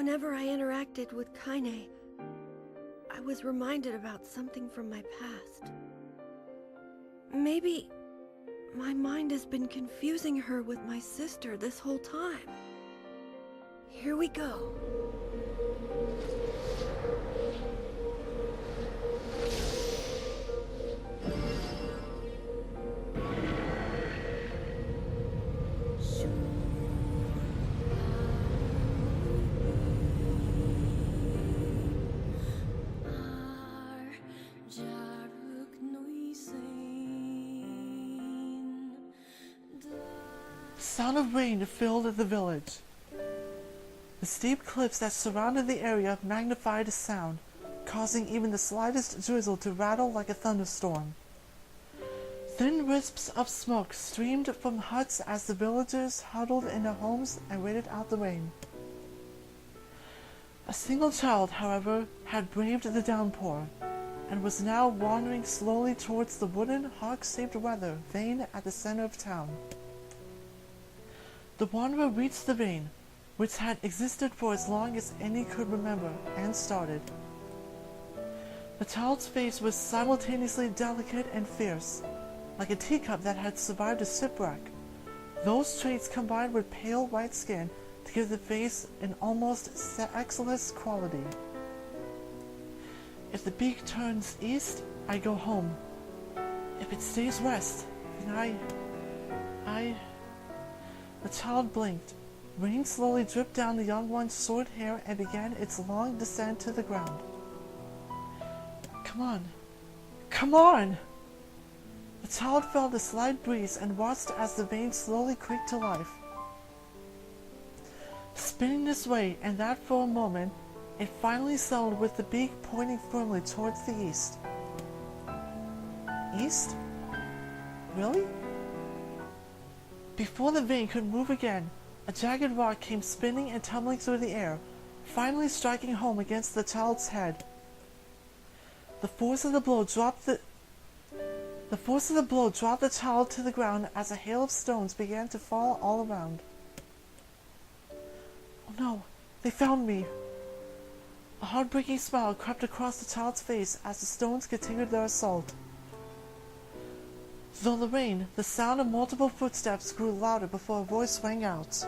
Whenever I interacted with Kaine, I was reminded about something from my past. Maybe my mind has been confusing her with my sister this whole time. Here we go. The sound of rain filled the village. The steep cliffs that surrounded the area magnified the sound, causing even the slightest drizzle to rattle like a thunderstorm. Thin wisps of smoke streamed from huts as the villagers huddled in their homes and waited out the rain. A single child, however, had braved the downpour, and was now wandering slowly towards the wooden, hawk-shaped weather vane at the center of town. The wanderer reached the vane, which had existed for as long as any could remember, and started. The child's face was simultaneously delicate and fierce, like a teacup that had survived a shipwreck. Those traits combined with pale white skin to give the face an almost sexless quality. If the beak turns east, I go home. If it stays west, then The child blinked. Rain slowly dripped down the young one's short hair and began its long descent to the ground. Come on! Come on! The child felt a slight breeze and watched as the vein slowly creaked to life. Spinning this way and that for a moment, it finally settled with the beak pointing firmly towards the east. East? Really? Before the vein could move again, a jagged rock came spinning and tumbling through the air, finally striking home against the child's head. The force of the blow dropped the child to the ground as a hail of stones began to fall all around. Oh no, they found me! A heartbreaking smile crept across the child's face as the stones continued their assault. Through the rain, the sound of multiple footsteps grew louder before a voice rang out.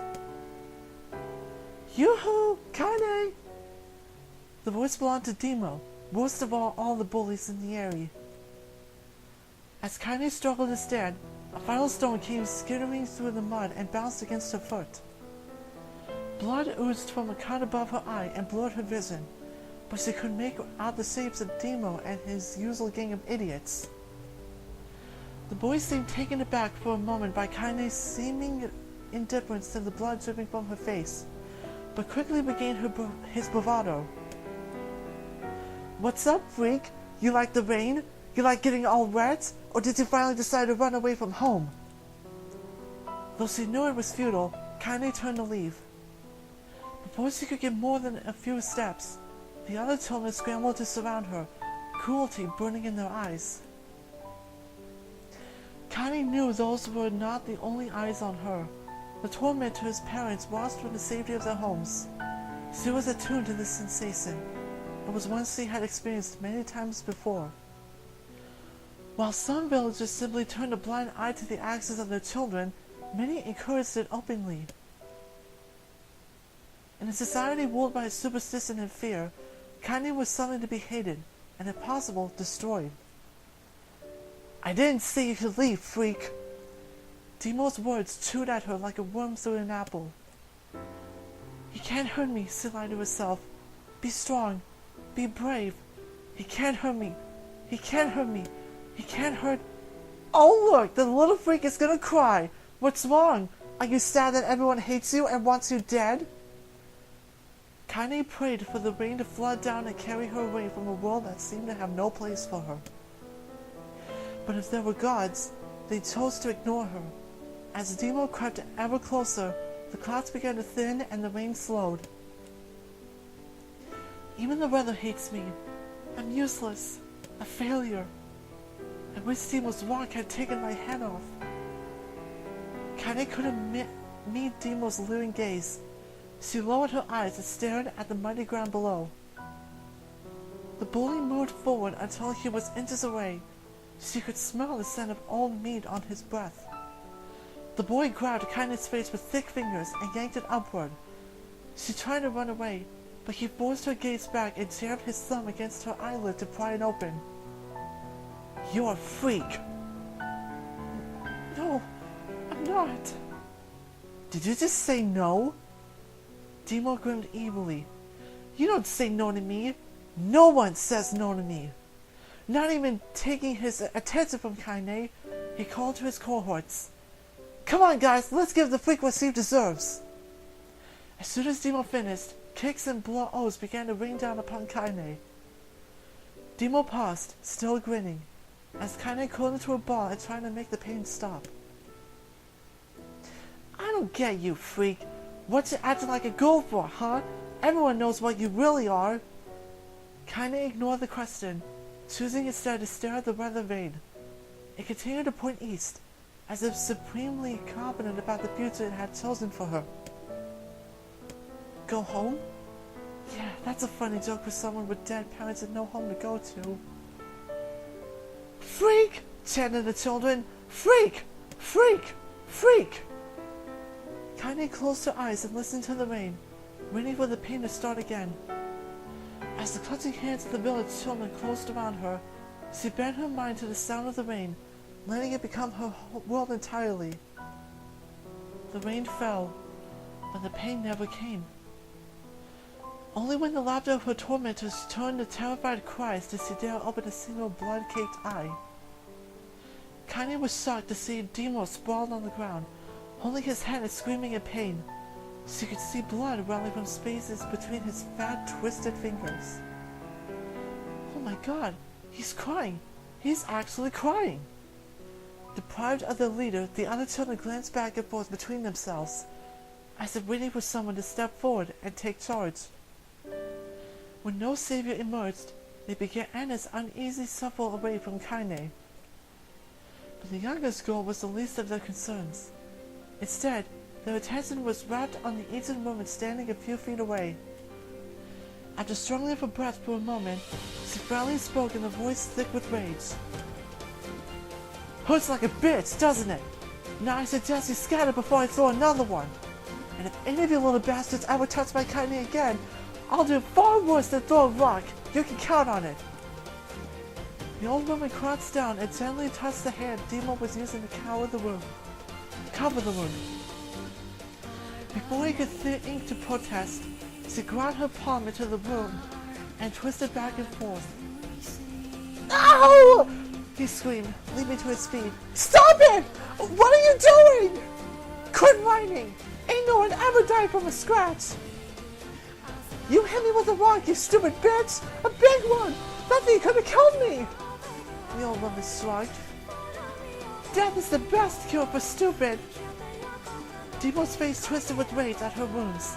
Yoo-hoo! Kaine! The voice belonged to Demo, worst of all the bullies in the area. As Kaine struggled to stand, a final stone came skittering through the mud and bounced against her foot. Blood oozed from a cut above her eye and blurred her vision, but she could make out the shapes of Demo and his usual gang of idiots. The boy seemed taken aback for a moment by Kaine's seeming indifference to the blood dripping from her face, but quickly regained his bravado. What's up, freak? You like the rain? You like getting all wet? Or did you finally decide to run away from home? Though she knew it was futile, Kaine turned to leave. Before she could get more than a few steps, the other children scrambled to surround her, cruelty burning in their eyes. Kaine knew those were not the only eyes on her. The tormentors' parents watched from the safety of their homes. She was attuned to this sensation. It was one she had experienced many times before. While some villagers simply turned a blind eye to the actions of their children, many encouraged it openly. In a society ruled by superstition and fear, Kanyi was something to be hated, and if possible, destroyed. I didn't say you could leave, freak! Demo's words chewed at her like a worm through an apple. He can't hurt me, she lied to herself. Be strong. Be brave. He can't hurt me. He can't hurt me. He can't hurt... Oh look! The little freak is gonna cry! What's wrong? Are you sad that everyone hates you and wants you dead? Kaine prayed for the rain to flood down and carry her away from a world that seemed to have no place for her. But if there were gods, they chose to ignore her. As Demo crept ever closer, the clouds began to thin and the rain slowed. Even the weather hates me. I'm useless. A failure. I wish Demo's rock had taken my head off. Kaine couldn't meet Demo's leering gaze. She lowered her eyes and stared at the muddy ground below. The bully moved forward until he was inches away. She could smell the scent of old meat on his breath. The boy grabbed Kaine's face with thick fingers and yanked it upward. She tried to run away, but he forced her gaze back and jammed his thumb against her eyelid to pry it open. "You're a freak!" "No, I'm not." "Did you just say no?" Demo grinned evilly. "You don't say no to me. No one says no to me." Not even taking his attention from Kaine, he called to his cohorts. "Come on, guys, let's give the freak what she deserves." As soon as Demo finished, kicks and blows began to rain down upon Kaine. Demo paused, still grinning, as Kaine curled into a ball and tried to make the pain stop. "I don't get you, freak. What you acting like a girl for, huh? Everyone knows what you really are." Kaine ignored the question, choosing instead to stare at the weather vane. It continued to point east, as if supremely confident about the future it had chosen for her. "Go home?" Yeah, that's a funny joke for someone with dead parents and no home to go to. "Freak!" chanted the children. "Freak! Freak! Freak!" Kaine closed her eyes and listened to the rain, waiting for the pain to start again. As the clutching hands of the village children closed around her, she bent her mind to the sound of the rain, letting it become her world entirely. The rain fell, but the pain never came. Only when the laughter of her tormentors turned to terrified cries did she dare open a single blood-caked eye. Kanyi was shocked to see Demo sprawled on the ground, holding his head and screaming in pain. She could see blood running from spaces between his fat, twisted fingers. Oh my god, he's crying! He's actually crying! Deprived of their leader, the other children glanced back and forth between themselves, as if waiting for someone to step forward and take charge. When no savior emerged, they began Anna's uneasy shuffle away from Kaine. But the youngest girl was the least of their concerns. Instead, their attention was wrapped on the Asian woman standing a few feet away. After struggling for breath for a moment, she finally spoke in a voice thick with rage. "Hurts like a bitch, doesn't it? Now I suggest you scatter before I throw another one. And if any of you little bastards ever touch my Kaine again, I'll do far worse than throw a rock. You can count on it." The old woman crouched down and gently touched the hand Demo was using to cover the wound. Before he could think to protest, she ground her palm into the wound and twisted back and forth. "Ow!" he screamed, leaping to his feet. "Stop it! What are you doing? Quit whining! Ain't no one ever died from a scratch!" "You hit me with a rock, you stupid bitch! A big one! Nothing could have killed me!" The old woman shrugged. "Death is the best cure for stupid!" Demo's face twisted with rage at her wounds.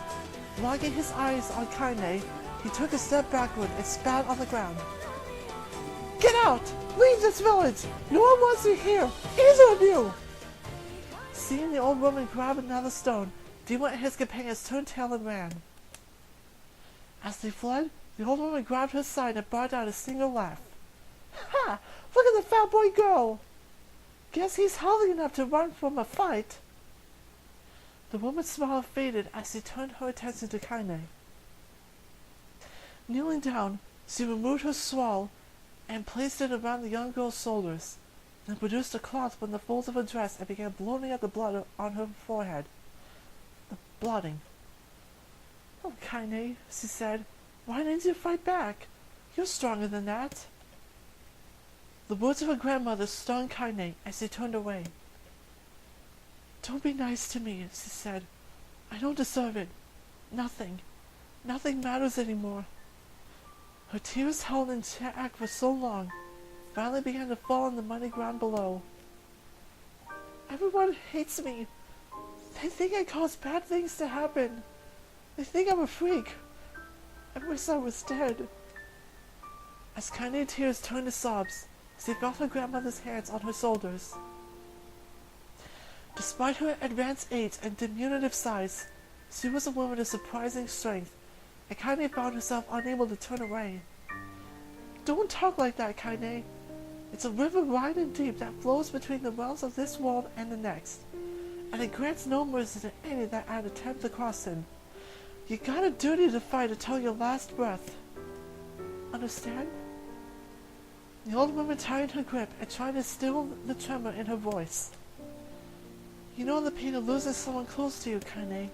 Locking his eyes on Kaine, he took a step backward and spat on the ground. "Get out! Leave this village! No one wants you here! Either of you!" Seeing the old woman grab another stone, Demo and his companions turned tail and ran. As they fled, the old woman grabbed her side and brought out a single laugh. "Ha! Look at the fat boy go! Guess he's healthy enough to run from a fight." The woman's smile faded as she turned her attention to Kaine. Kneeling down, she removed her shawl and placed it around the young girl's shoulders, then produced a cloth from the folds of her dress and began blotting out the blood on her forehead. The blotting. "Oh, Kaine," she said, "why didn't you fight back? You're stronger than that." The words of her grandmother stung Kaine as she turned away. "Don't be nice to me," she said. "I don't deserve it. Nothing matters anymore." Her tears held in check for so long, finally began to fall on the muddy ground below. "Everyone hates me. They think I caused bad things to happen. They think I'm a freak. I wish I was dead." As Kaine's tears turned to sobs, she felt her grandmother's hands on her shoulders. Despite her advanced age and diminutive size, She was a woman of surprising strength, and Kaine found herself unable to turn away. Don't talk like that, Kaine. It's a river wide and deep that flows between the realms of this world and the next, and it grants no mercy to any that attempt to cross it. You got a duty to fight until your last breath. Understand? The old woman tightened her grip and tried to still the tremor in her voice. You know the pain of losing someone close to you, Kaine.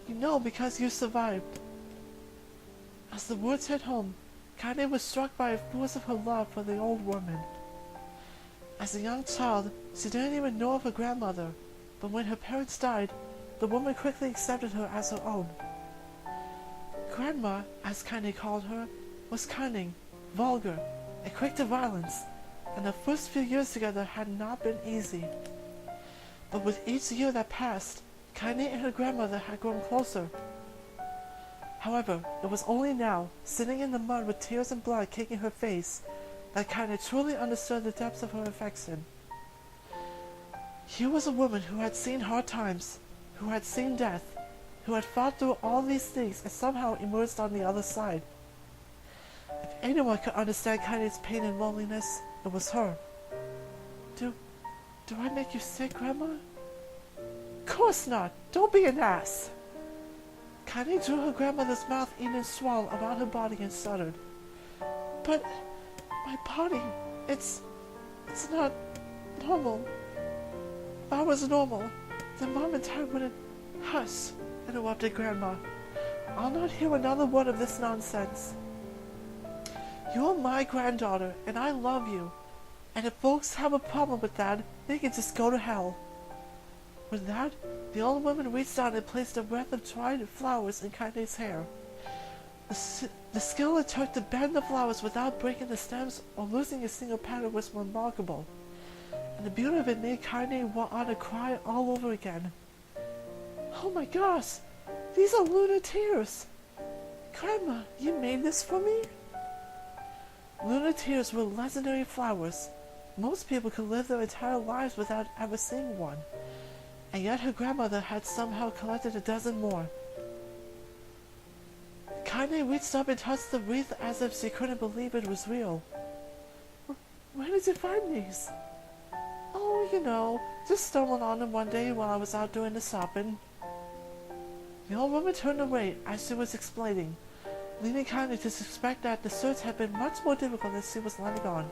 You know because you survived. As the words hit home, Kaine was struck by a force of her love for the old woman. As a young child, she didn't even know of her grandmother, but when her parents died, the woman quickly accepted her as her own. Grandma, as Kaine called her, was cunning, vulgar, and quick to violence, and the first few years together had not been easy. But with each year that passed, Kaine and her grandmother had grown closer. However, it was only now, sitting in the mud with tears and blood caking her face, that Kaine truly understood the depths of her affection. Here was a woman who had seen hard times, who had seen death, who had fought through all these things and somehow emerged on the other side. If anyone could understand Kaine's pain and loneliness, it was her. Do I make you sick, Grandma? Of course not! Don't be an ass! Kaine drew her grandmother's mouth in and swallowed around her body and shuddered. But my body, it's not normal. If I was normal, then Mom and Dad wouldn't... Hush, interrupted Grandma. I'll not hear another word of this nonsense. You're my granddaughter, and I love you. And if folks have a problem with that, they can just go to hell. With that, the old woman reached out and placed a wreath of dried flowers in Kaine's hair. The skill it took to bend the flowers without breaking the stems or losing a single petal was remarkable, and the beauty of it made Kaine want to cry all over again. Oh my gosh! These are lunar tears! Grandma, you made this for me? Lunar tears were legendary flowers. Most people could live their entire lives without ever seeing one, and yet her grandmother had somehow collected a dozen more. Kaine reached up and touched the wreath as if she couldn't believe it was real. Where did you find these? Oh, you know, just stumbled on them one day while I was out doing the shopping. The old woman turned away as she was explaining, leading Kaine to suspect that the search had been much more difficult than she was letting on.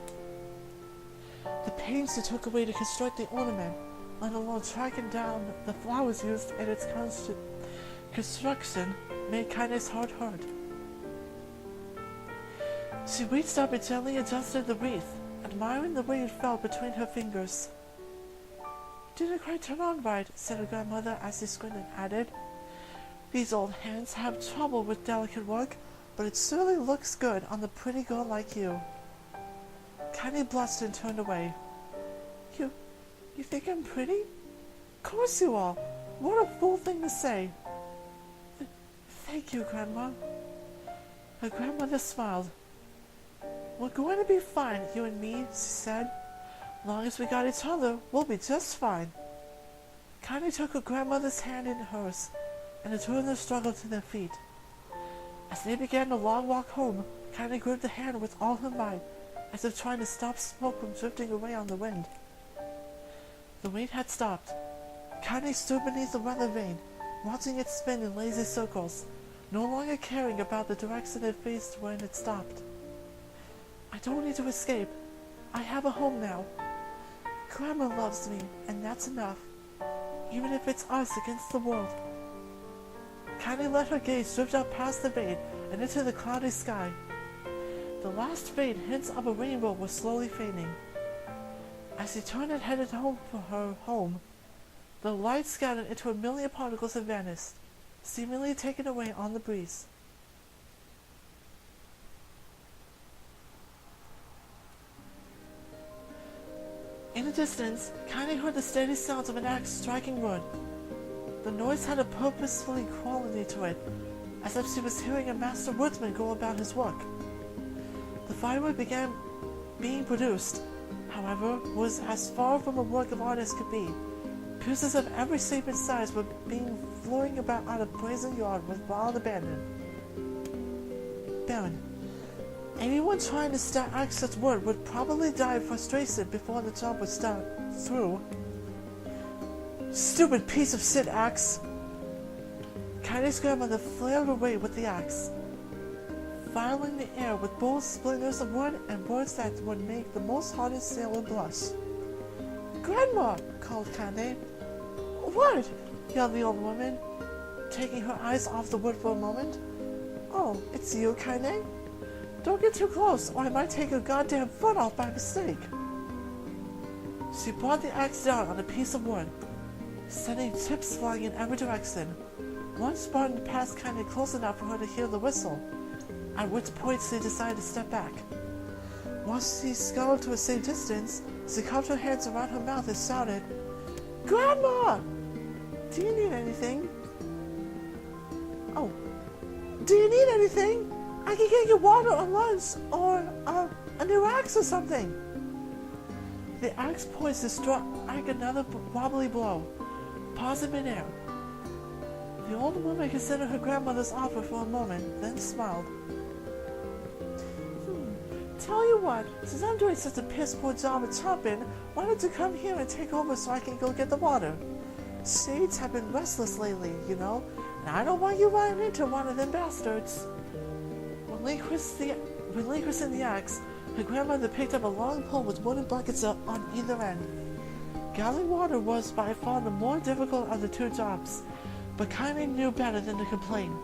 The pains she took away to construct the ornament, let alone tracking down the flowers used in its construction, made Kaine's heart hurt. She reached up and gently adjusted the wreath, admiring the way it fell between her fingers. Didn't quite turn on right, said her grandmother as she squinted and added, These old hands have trouble with delicate work, but it surely looks good on the pretty girl like you. Kaine blushed and turned away. You think I'm pretty? Of course you are. What a fool thing to say. Thank you, Grandma. Her grandmother smiled. We're going to be fine, you and me, she said. Long as we got each other, we'll be just fine. Kaine took her grandmother's hand in hers, and the two of them struggled to their feet. As they began the long walk home, Kaine gripped the hand with all her might, as if trying to stop smoke from drifting away on the wind. The rain had stopped. Kaine stood beneath the weather vane, watching it spin in lazy circles, no longer caring about the direction it faced when it stopped. I don't need to escape. I have a home now. Grandma loves me, and that's enough, even if it's us against the world. Kaine let her gaze drift up past the vane and into the cloudy sky. The last faint hints of a rainbow were slowly fading. As she turned and headed home for her home, the light scattered into a million particles and vanished, seemingly taken away on the breeze. In the distance, Kaine heard the steady sounds of an axe striking wood. The noise had a purposeful quality to it, as if she was hearing a master woodsman go about his work. The firewood began being produced, however, was as far from a work of art as could be. Pieces of every shape and size were being floating about out of brazen yard with wild abandon. Baron, anyone trying to start access wood would probably die of frustration before the job was done through. Stupid piece of shit axe! Kaine's grandmother flared away with the axe, filing the air with bold splinters of wood and words that would make the most hardened sailor blush. Grandma! Called Kaine. What? Yelled the old woman, taking her eyes off the wood for a moment. Oh, it's you, Kaine? Don't get too close, or I might take your goddamn foot off by mistake. She brought the axe down on a piece of wood, sending tips flying in every direction. One Spartan passed Kaine close enough for her to hear the whistle, at which point she decided to step back. While she scuttled to a safe distance, she cupped her hands around her mouth and shouted, Grandma! Do you need anything? Oh, do you need anything? I can get you water or lunch, or a new axe or something. The axe poised to strike another wobbly blow, pausing midair. The old woman considered her grandmother's offer for a moment, then smiled. Tell you what, since I'm doing such a piss-poor job at chopping, why don't you come here and take over so I can go get the water? Shades have been restless lately, you know, and I don't want you running into one of them bastards. Relinquishing the axe, her grandmother picked up a long pole with wooden buckets on either end. Gathering water was by far the more difficult of the two jobs, but Kaine knew better than to complain.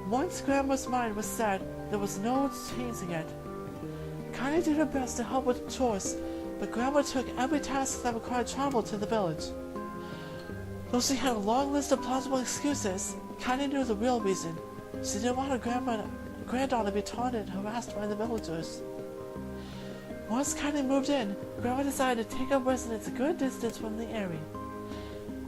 Once Grandma's mind was set, there was no changing it. Kaine did her best to help with chores, but Grandma took every task that required travel to the village. Though she had a long list of plausible excuses, Kaine knew the real reason. She didn't want her granddaughter to be taunted and harassed by the villagers. Once Kaine moved in, Grandma decided to take up residence a good distance from the area.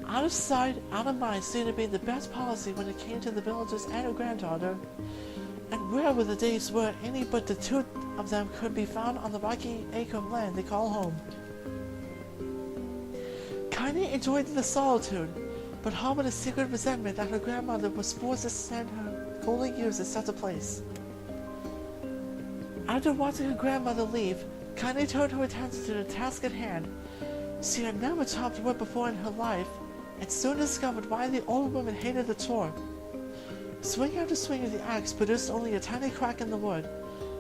Out of sight, out of mind seemed to be the best policy when it came to the villagers and her granddaughter, and rare were the days where any but the two of them could be found on the rocky acre of land they call home. Kaine enjoyed the solitude, but harbored a secret resentment that her grandmother was forced to spend her golden years in such a place. After watching her grandmother leave, Kaine turned her attention to the task at hand. She had never chopped wood before in her life, and soon discovered why the old woman hated the chore. Swing after swing of the axe produced only a tiny crack in the wood,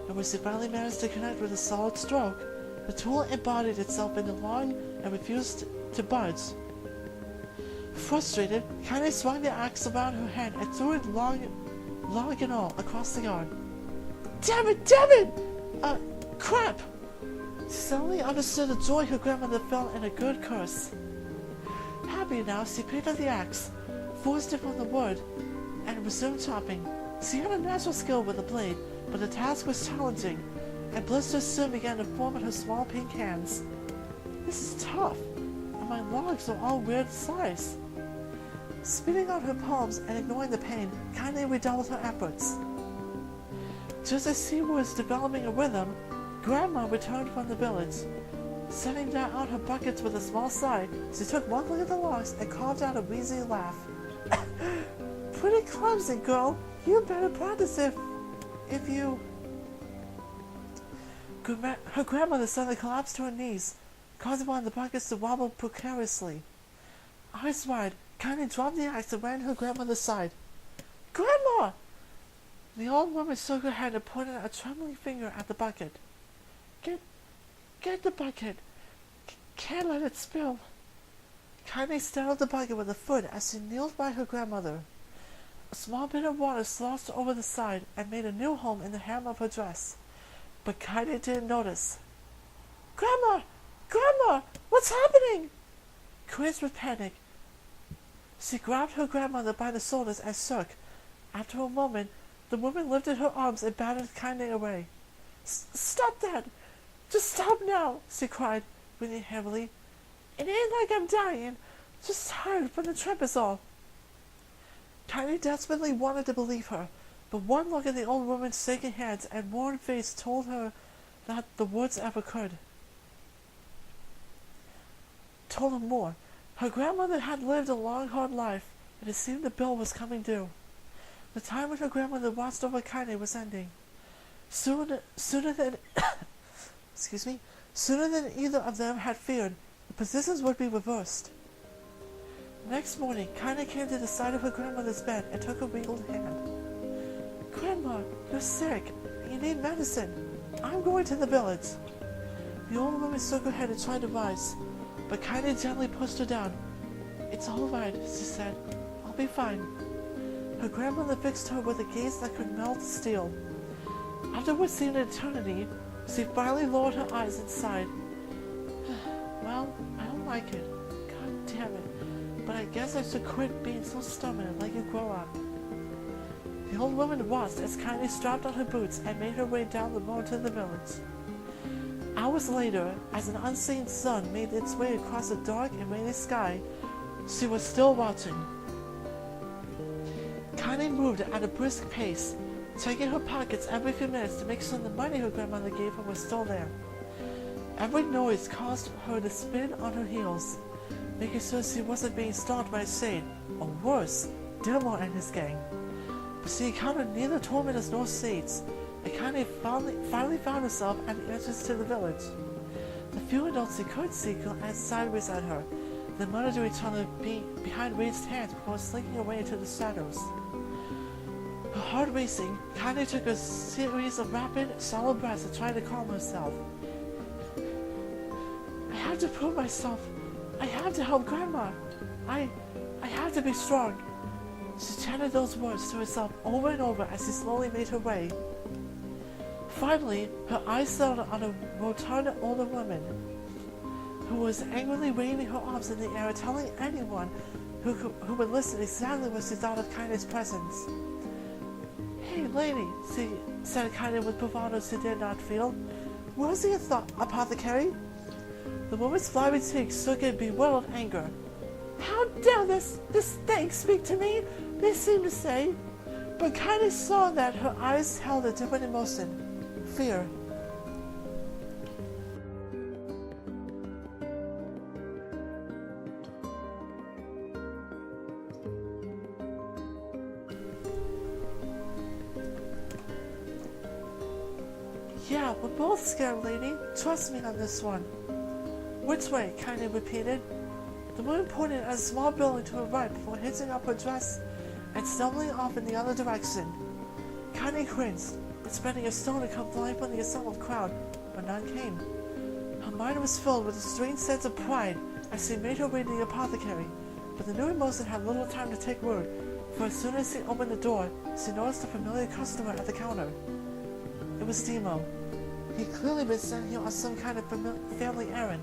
and when she finally managed to connect with a solid stroke, the tool embodied itself in the long and refused to budge. Frustrated, Kaine swung the axe around her head and threw it long and all across the yard. Damn it! Crap! She suddenly understood the joy her grandmother felt in a good curse. Happy now, she picked up the axe, forced it from the wood, and resumed chopping. She had a natural skill with the blade, but the task was challenging, and blisters soon began to form in her small pink hands. This is tough, and my logs are all weird size. Spitting out her palms and ignoring the pain, Kaine redoubled her efforts. Just as she was developing a rhythm, Grandma returned from the village. Setting down her buckets with a small sigh, she took one look at the logs and carved out a wheezy laugh. Pretty clumsy, girl. You better practice if you... Her grandmother suddenly collapsed to her knees, causing one of the buckets to wobble precariously. Eyes wide, Kaine dropped the axe and ran to her grandmother's side. Grandma! The old woman shook her head and pointed a trembling finger at the bucket. Get the bucket. Can't let it spill. Kaine startled the bucket with a foot as she kneeled by her grandmother. A small bit of water sloshed over the side and made a new home in the hem of her dress. But Kaine didn't notice. Grandma! What's happening? Crazed with panic, she grabbed her grandmother by the shoulders and shook. After a moment, the woman lifted her arms and battered Kaine away. Stop that! Just stop now! She cried, breathing heavily. It ain't like I'm dying. Just tired from the trip is all. Kaine desperately wanted to believe her, but one look at the old woman's shaking hands and worn face told her that the words ever could. Told her more. Her grandmother had lived a long, hard life, and it seemed the bill was coming due. The time when her grandmother watched over Kaine was ending. Sooner than sooner than either of them had feared, the positions would be reversed. The next morning, Kaine came to the side of her grandmother's bed and took her wrinkled hand. "Grandma, you're sick. You need medicine. I'm going to the village." The old woman shook her head and tried to rise, but Kaine gently pushed her down. "It's all right," she said. "I'll be fine." Her grandmother fixed her with a gaze that could melt steel. After what seemed an eternity, she finally lowered her eyes and sighed. "Well, I don't like it. God damn it. But I guess I should quit being so stubborn and let you grow up." The old woman watched as Kaine strapped on her boots and made her way down the road to the village. Hours later, as an unseen sun made its way across the dark and rainy sky, she was still watching. Kaine moved at a brisk pace, checking her pockets every few minutes to make sure the money her grandmother gave her was still there. Every noise caused her to spin on her heels, making sure she wasn't being stalked by Shade, or worse, Dilmore and his gang. But she encountered neither tormentors nor Shades, and Kaine finally found herself at the entrance to the village. The few adults she could see glanced sideways at her, then muttered to each other behind raised hands before slinking away into the shadows. Her heart racing, Kaine took a series of rapid, shallow breaths and tried to calm herself. "I have to prove myself. I have to help Grandma. I have to be strong." She chanted those words to herself over and over as she slowly made her way. Finally, her eyes settled on a rotund older woman who was angrily waving her arms in the air, telling anyone who would listen exactly what she thought of Kaine's presence. "Hey, lady," said Kaine with bravado she did not feel. "Where's the apothecary?" The woman's flabby cheeks shook in bewildered anger. "How dare this thing speak to me?" they seemed to say. But Kaine saw that her eyes held a different emotion. Fear. "Yeah, we're both scared, lady. Trust me on this one." "Which way?" Kaine repeated. The woman pointed at a small building to her right before hitching up her dress and stumbling off in the other direction. Kaine cringed, expecting a stone to come flying from the assembled crowd, but none came. Her mind was filled with a strange sense of pride as she made her way to the apothecary, but the new emotion had little time to take root, for as soon as she opened the door, she noticed a familiar customer at the counter. It was Demo. He'd clearly been sent here on some kind of family errand,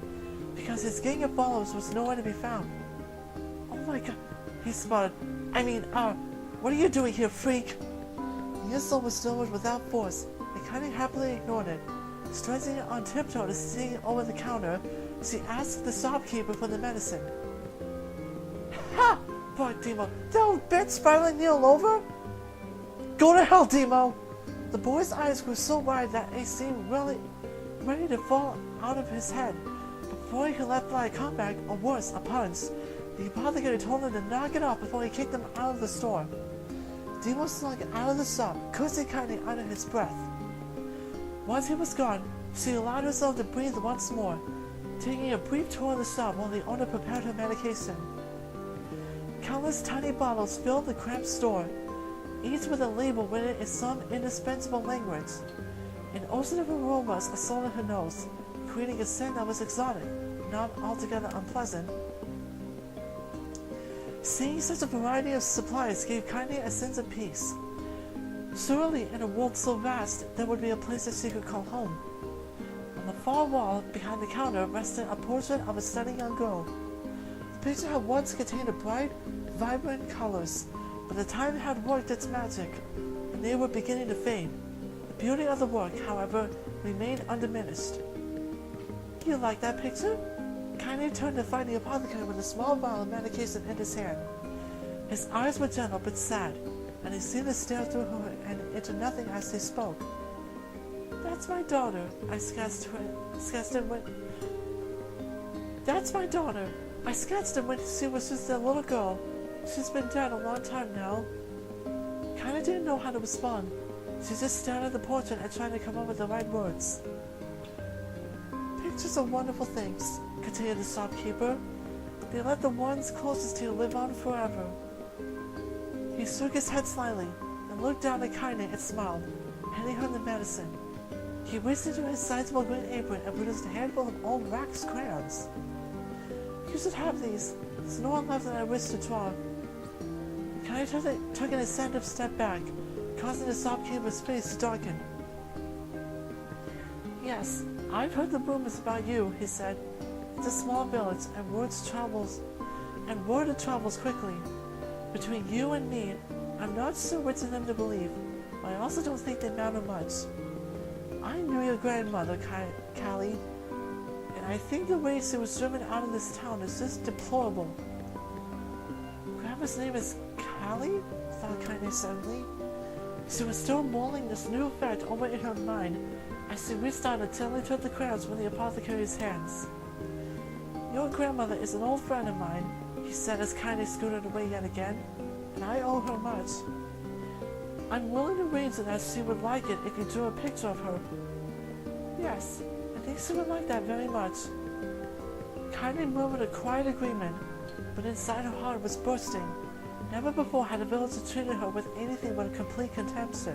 because his gang of followers was nowhere to be found. "Oh my god," he sputtered. What are you doing here, freak?" The insult was delivered without force, and Kanyi happily ignored it. Stretching on tiptoe to see over the counter, she asked the shopkeeper for the medicine. "Ha!" barked Demo. "That old bitch spiraling Neil over?" "Go to hell, Demo!" The boy's eyes grew so wide that they seemed really ready to fall out of his head. Before he could let fly a comeback, or worse, a punch, the apothecary told him to knock it off before he kicked him out of the store. Demo slunk out of the shop, cursing Kanyi under his breath. Once he was gone, she allowed herself to breathe once more, taking a brief tour of the shop while the owner prepared her medication. Countless tiny bottles filled the cramped store, each with a label written in some indispensable language. An ocean of aromas assaulted her nose, creating a scent that was exotic, not altogether unpleasant. Seeing such a variety of supplies gave Kaine a sense of peace. Surely, in a world so vast, there would be a place that she could call home. On the far wall, behind the counter, rested a portrait of a stunning young girl. The picture had once contained bright, vibrant colors, but the time had worked its magic, and they were beginning to fade. The beauty of the work, however, remained undiminished. "You like that picture?" Kaine turned to find the apothecary with a small vial of medication in his hand. His eyes were gentle but sad, and he seemed to stare through her and into nothing as he spoke. "That's my daughter," I sketched when she was just a little girl. She's been dead a long time now. Kaine didn't know how to respond. She just stared at the portrait and tried to come up with the right words. Pictures are wonderful things, continued the shopkeeper. They let the ones closest to you live on forever. He shook his head slightly and looked down at Kaine and smiled, handing her the medicine. He reached into his sizable green apron and produced a handful of old wax crayons. You should have these. There's no one left that I wish to draw. Kaine took an ascendant step back, causing the shopkeeper's face to darken. Yes, I've heard the rumors about you, he said. It's a small village, and word travels quickly. Between you and me, I'm not sure which of them to believe, but I also don't think they matter much. I knew your grandmother, Callie, and I think the way she was driven out of this town is just deplorable. Grandma's name is Callie? Thought Kaine suddenly. She was still mulling this new fact over in her mind as she reached out and gently took the crayons from the apothecary's hands. Your grandmother is an old friend of mine, he said as Kaine scooted away yet again, and I owe her much. I'm willing to arrange it as she would like it if you drew a picture of her. Yes, I think she would like that very much. Kaine murmured a quiet agreement, but inside her heart was bursting. Never before had a villager treated her with anything but complete contempt.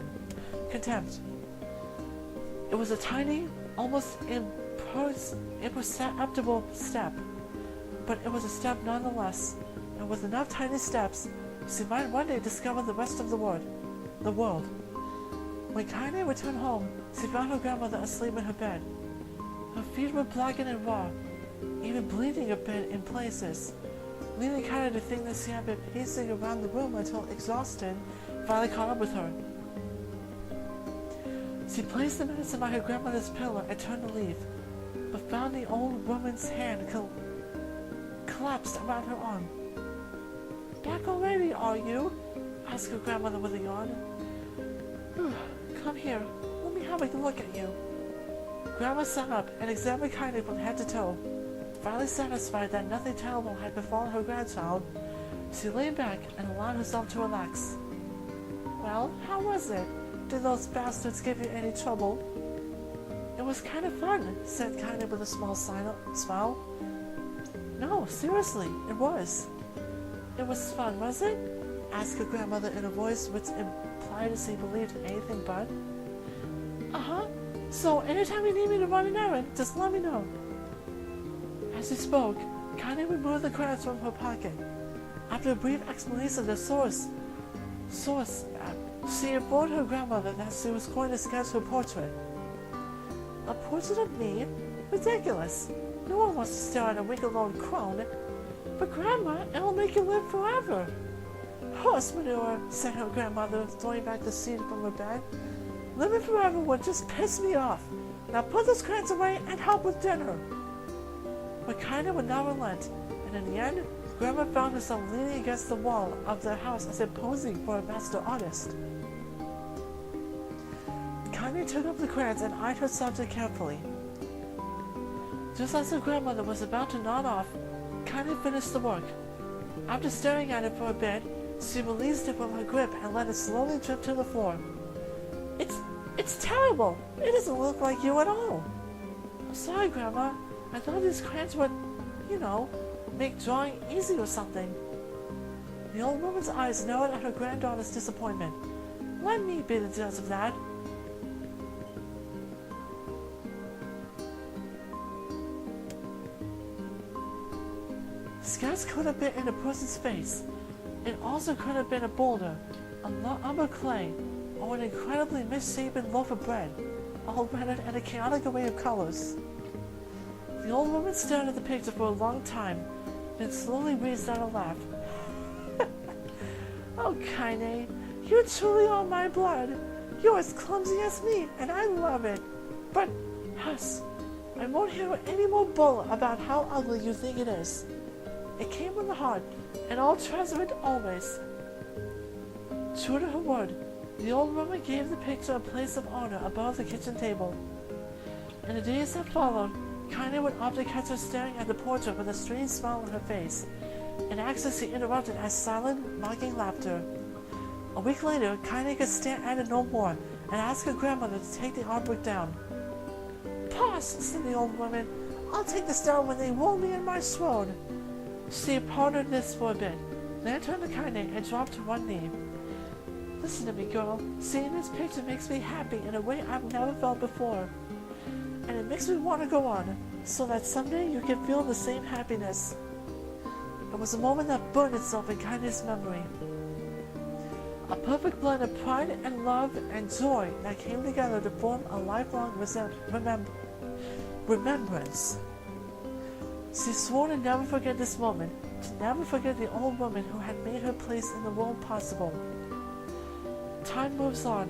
It was a tiny, almost imperceptible step, but it was a step nonetheless, and with enough tiny steps, she might one day discover the rest of the world. When Kaine returned home, she found her grandmother asleep in her bed. Her feet were blackened and raw, even bleeding a bit in places, leading Kaine to think that she had been pacing around the room until exhaustion finally caught up with her. She placed the medicine by her grandmother's pillow and turned to leave, but found the old woman's hand collapsed around her arm. Back already, are you? Asked her grandmother with a yawn. Come here, let me have a look at you. Grandma sat up and examined Kaine from head to toe. Finally satisfied that nothing terrible had befallen her grandchild, she leaned back and allowed herself to relax. Well, how was it? Did those bastards give you any trouble? It was kind of fun, said Kaine with a small smile. No, seriously, it was. It was fun, was it? Asked her grandmother in a voice which implied she believed anything but. Uh-huh. So anytime you need me to run an errand, just let me know. As she spoke, Kaine removed the crayons from her pocket. After a brief explanation of the source, she informed her grandmother that she was going to sketch her portrait. A portrait of me? Ridiculous. No one wants to stare at a week-old crone. But Grandma, it'll make you live forever. Horse manure, said her grandmother, throwing back the sheet from her bed. Living forever would just piss me off. Now put those crayons away and help with dinner. But Kaine would not relent, and in the end, Grandma found herself leaning against the wall of their house as if posing for a master artist. Kaine took up the crayons and eyed her subject carefully. Just as her grandmother was about to nod off, Kaine finished the work. After staring at it for a bit, she released it from her grip and let it slowly drip to the floor. It's terrible! It doesn't look like you at all! I'm sorry, Grandma. I thought these crayons would, make drawing easy or something. The old woman's eyes narrowed at her granddaughter's disappointment. Let me be the judge of that. Scars could have been in a person's face. It also could have been a boulder, a lump of clay, or an incredibly misshapen loaf of bread, all rendered in a chaotic array of colors. The old woman stared at the picture for a long time, then slowly breathed out a laugh. Oh, Kaine, you truly are my blood. You're as clumsy as me, and I love it. But, hush, I won't hear any more bull about how ugly you think it is. It came from the heart, and I'll treasure it always. True to her word, the old woman gave the picture a place of honor above the kitchen table. In the days that followed, Kaine would often catch her staring at the portrait with a strange smile on her face, An access he interrupted as silent, mocking laughter. A week later, Kaine could stand at it no more and asked her grandmother to take the artwork down. "Pause," said the old woman. "I'll take this down when they roll me in my sword." She pondered this for a bit, then turned to Kaine and dropped to one knee. "Listen to me, girl. Seeing this picture makes me happy in a way I've never felt before. And it makes me want to go on, so that someday you can feel the same happiness." It was a moment that burned itself in Kaine's memory. A perfect blend of pride and love and joy that came together to form a lifelong remembrance. She swore to never forget this moment, to never forget the old woman who had made her place in the world possible. Time moves on.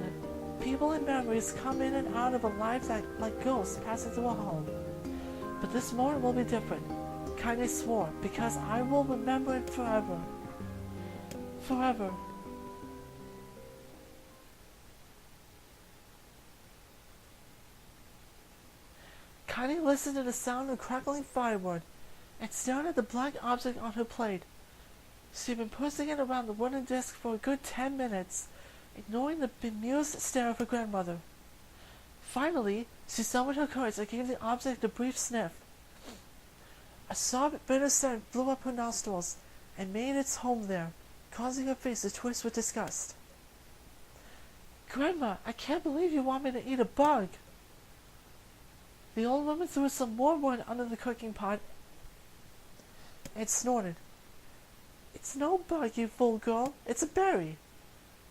People and memories come in and out of a life that, like ghosts, passing through a home. But this moment will be different. Kaine swore, because I will remember it forever. Forever. Kaine listened to the sound of crackling firewood and stared at the black object on her plate. She had been pushing it around the wooden disc for a good 10 minutes, ignoring the bemused stare of her grandmother. Finally, she summoned her courage and gave the object a brief sniff. A sharp, bitter scent flew up her nostrils and made its home there, causing her face to twist with disgust. "Grandma, I can't believe you want me to eat a bug." The old woman threw some more wood under the cooking pot and snorted. "It's no bug, you fool girl. It's a berry.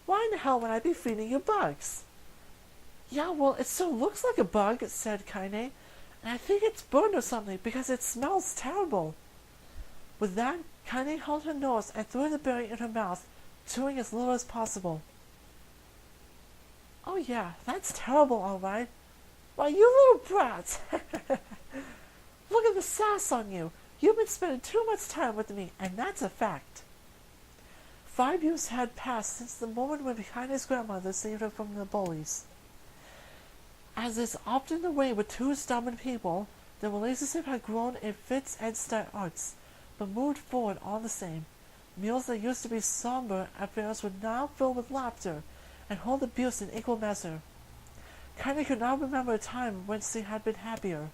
Why in the hell would I be feeding you bugs?" "Yeah, well, it still looks like a bug," said Kaine, "and I think it's burned or something because it smells terrible." With that, Kaine held her nose and threw the berry in her mouth, chewing as little as possible. "Oh yeah, that's terrible, all right. Why, you little brat! Look at the sass on you. You've been spending too much time with me, and that's a fact." 5 years had passed since the moment when Kaine's grandmother saved her from the bullies. As is often the way with two stubborn people, the relationship had grown in fits and starts, but moved forward all the same. Meals that used to be somber affairs were now filled with laughter and hold abuse in equal measure. Kaine could now remember a time when she had been happier.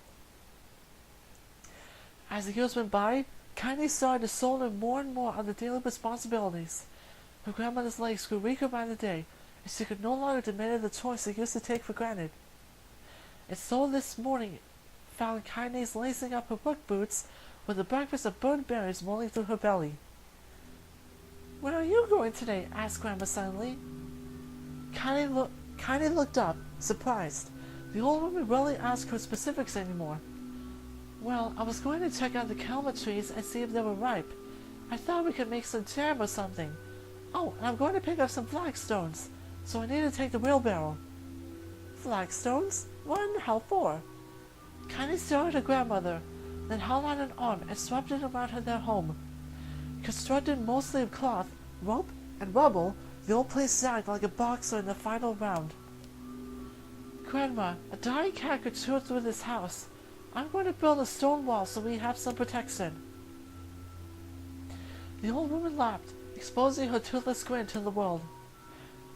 As the years went by, Kaine started to shoulder more and more of the daily responsibilities. Her grandmother's legs grew weaker by the day, and she could no longer demand the choice she used to take for granted. And so this morning found Kaine's lacing up her work boots with a breakfast of burnt berries rolling through her belly. "Where are you going today?" asked Grandma suddenly. Kaine looked up, surprised. The old woman rarely asked her specifics anymore. "Well, I was going to check out the calma trees and see if they were ripe. I thought we could make some jam or something. Oh, and I'm going to pick up some flagstones, so I need to take the wheelbarrow." "Flagstones? What in the hell for?" Kaine stared at her grandmother, then held out an arm and swept it around her their home. Constructed mostly of cloth, rope, and rubble, the old place sagged like a boxer in the final round. "Grandma, a dying cat could chew through this house. I'm going to build a stone wall so we have some protection." The old woman laughed, exposing her toothless grin to the world.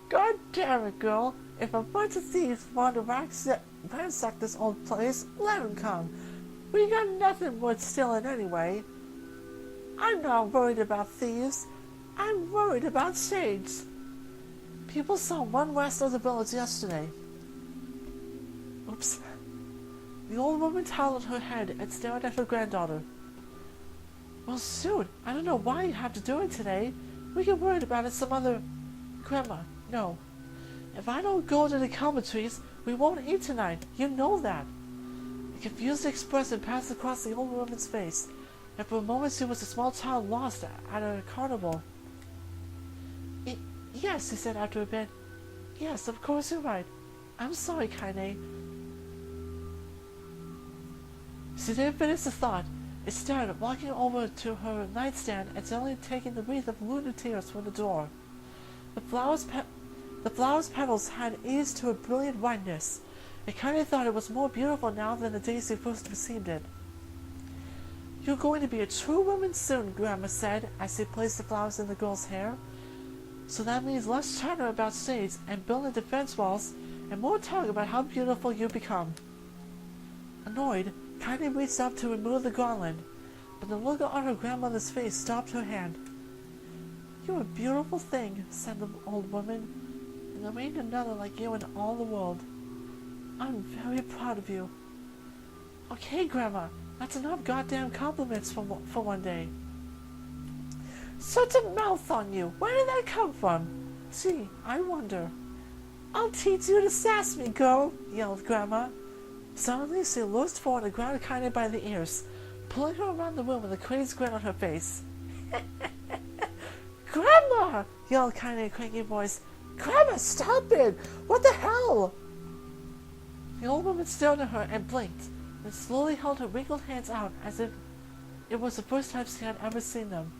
"God damn it, girl. If a bunch of thieves want to ransack this old place, let 'em come. We got nothing worth stealing anyway. I'm not worried about thieves. I'm worried about shades. People saw one west of the village yesterday." Oops. The old woman toweled her head and stared at her granddaughter. "Well, shoot, I don't know why you have to do it today. We can worry about it some other—" "Grandma, no. If I don't go to the calma trees, we won't eat tonight. You know that." A confused expression passed across the old woman's face, and for a moment she was a small child lost at a carnival. "Yes," she said after a bit. "Yes, of course you're right. I'm sorry, Kaine." She didn't finish the thought. Instead, walking over to her nightstand and gently taking the wreath of lunar tears from the drawer. The flower's petals had aged to a brilliant whiteness. And Kaine thought it was more beautiful now than the day she first received it. You're going to be a true woman soon, Grandma said as she placed the flowers in the girl's hair. So that means less chatter about shades and building defense walls, and more talk about how beautiful you become. Annoyed, Kaine reached up to remove the garland, but the look on her grandmother's face stopped her hand. You're a beautiful thing, said the old woman, and there ain't another like you in all the world. I'm very proud of you. Okay, Grandma, that's enough goddamn compliments for one day. Such a mouth on you! Where did that come from? Gee, I wonder. I'll teach you to sass me, girl, yelled Grandma. Suddenly, she lurched forward and grabbed Kaine by the ears, pulling her around the room with a crazed grin on her face. Grandma! Yelled Kaine in a cranky voice. Grandma, stop it! What the hell? The old woman stared at her and blinked, then slowly held her wrinkled hands out as if it was the first time she had ever seen them.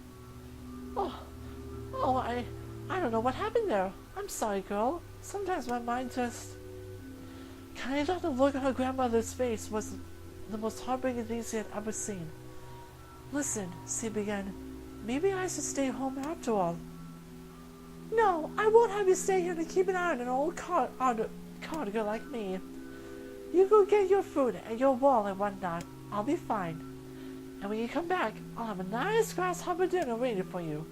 I don't know what happened there. I'm sorry, girl. Sometimes my mind just... Kaine thought the look on her grandmother's face was the most heartbreaking thing she had ever seen. Listen, she began. Maybe I should stay home after all. No, I won't have you stay here to keep an eye on an old cardigan like me. You go get your food and your wall and whatnot. I'll be fine. And when you come back, I'll have a nice grasshopper dinner ready for you.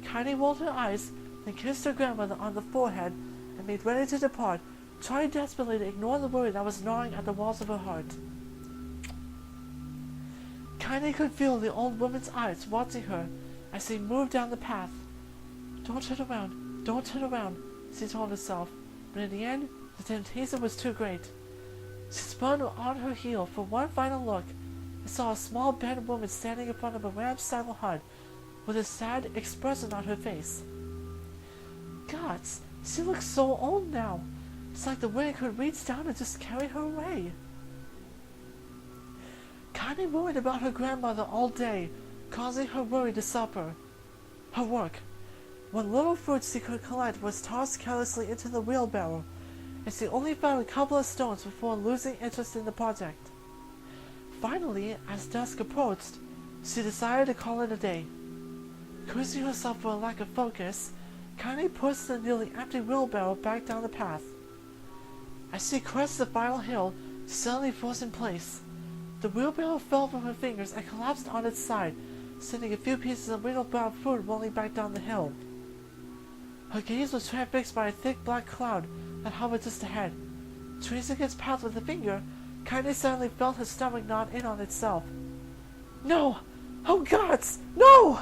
Kaine rolled her eyes, then kissed her grandmother on the forehead and made ready to depart, trying desperately to ignore the worry that was gnawing at the walls of her heart. Kaine could feel the old woman's eyes watching her as she moved down the path. Don't turn around, she told herself, but in the end, the temptation was too great. She spun on her heel for one final look and saw a small bent woman standing in front of a ramshackle hut with a sad expression on her face. Gods, she looks so old now. It's like the wind could reach down and just carry her away. Kaine worried about her grandmother all day, causing her worry to supper. Her work. What little fruit she could collect was tossed carelessly into the wheelbarrow, and she only found a couple of stones before losing interest in the project. Finally, as dusk approached, she decided to call it a day. Cursing herself for a lack of focus, Kaine pushed the nearly empty wheelbarrow back down the path. As she crested the final hill, she suddenly froze in place. The wheelbarrow fell from her fingers and collapsed on its side, sending a few pieces of wrinkled brown fruit rolling back down the hill. Her gaze was transfixed by a thick black cloud that hovered just ahead. Tracing its path with a finger, Kaine suddenly felt her stomach knot in on itself. No! Oh gods! No!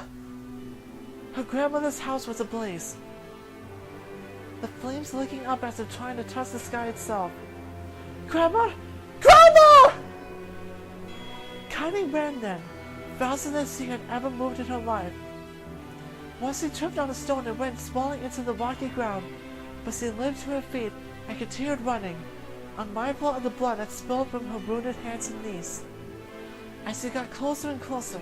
Her grandmother's house was ablaze, the flames licking up as if trying to touch the sky itself. Grandma! Grandma! Kaine ran then, faster than she had ever moved in her life. Once she tripped on a stone and went sprawling into the rocky ground, but she limped to her feet and continued running, unmindful of the blood that spilled from her wounded hands and knees. As she got closer and closer,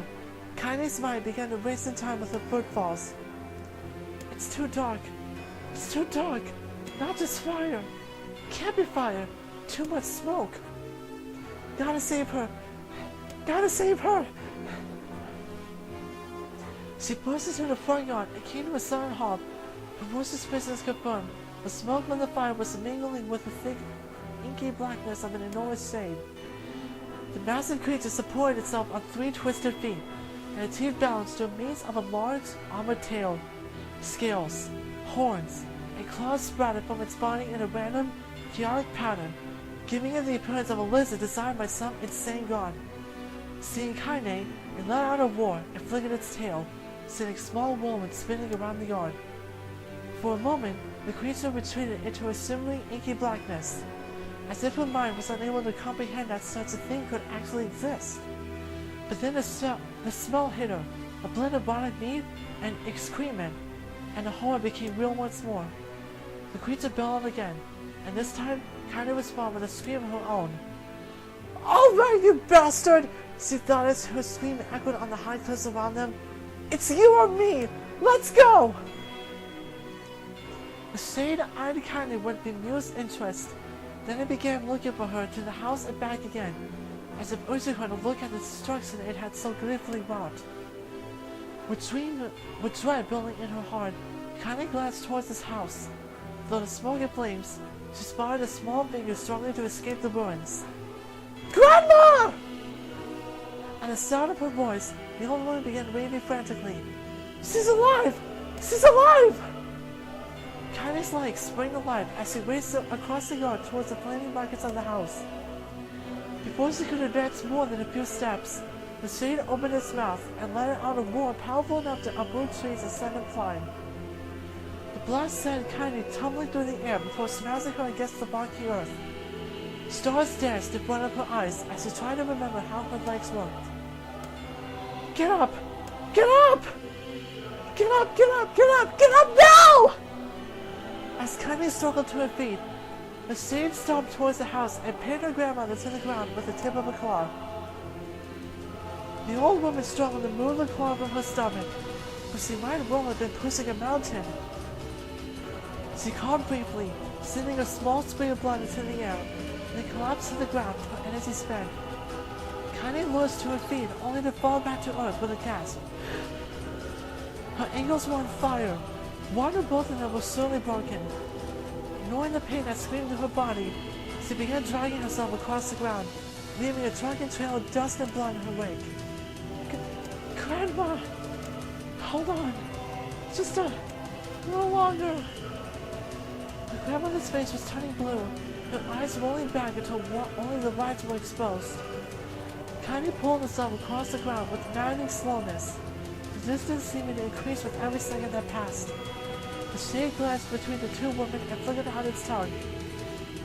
Kaine's mind began to race in time with her footfalls. It's too dark. It's too dark. Not just fire. Can't be fire. Too much smoke. Gotta save her. Gotta save her. She burst into the front yard and came to a sudden halt. Her worst suspicions confirmed. The smoke from the fire was mingling with the thick, inky blackness of an enormous shade. The massive creature supported itself on 3 twisted feet, and its teeth balanced to a means of a large, armored tail. Scales, horns, and claws sprouted from its body in a random, chaotic pattern, giving it the appearance of a lizard designed by some insane god. Seeing Kaine, it let out a roar and flickered its tail, sending small whirlwinds spinning around the yard. For a moment, the creature retreated into a shimmering, inky blackness, as if her mind was unable to comprehend that such a thing could actually exist. But then the smell hit her, a blend of rotted meat and excrement, and the horror became real once more. The creature bellowed again, and this time Kaine responded with a scream of her own. All right, you bastard! She thought as her scream echoed on the high cliffs around them. It's you or me! Let's go! The shade eyed Kaine with bemused interest. Then it began looking for her to the house and back again, as if urging her to look at the destruction it had so gleefully wrought. With dread building in her heart, Kaine glanced towards his house. Through the smoke and flames, she spotted a small figure struggling to escape the ruins. Grandma! At the sound of her voice, the old woman began waving frantically. She's alive! She's alive! Kaine's legs sprang to life as she raced across the yard towards the flaming buckets of the house. Before she could advance more than a few steps, the shade opened its mouth and let out a roar powerful enough to uproot trees and send them flying. The blast sent Kaine tumbling through the air before smashing her against the rocky earth. Stars danced in front of her eyes as she tried to remember how her legs worked. Get up! Get up! Get up! Get up! Get up! Get up now! As Kaine struggled to her feet, the shade stomped towards the house and pinned her grandmother to the ground with the tip of a claw. The old woman struggled to move the claw from her stomach, but she might well have been pushing a mountain. She called briefly, sending a small spray of blood into the air, then collapsed to the ground, her energy spent. Kaine lurched to her feet, only to fall back to earth with a gasp. Her ankles were on fire. One or both of them was surely broken. Ignoring the pain that screamed through her body, she began dragging herself across the ground, leaving a drunken trail of dust and blood in her wake. Grandma! Hold on! Just a little longer! Her grandmother's face was turning blue, her eyes rolling back until only the whites were exposed. Kaine pulled herself across the ground with maddening slowness, the distance seeming to increase with every second that passed. The shade glanced between the two women and flickered out its tongue,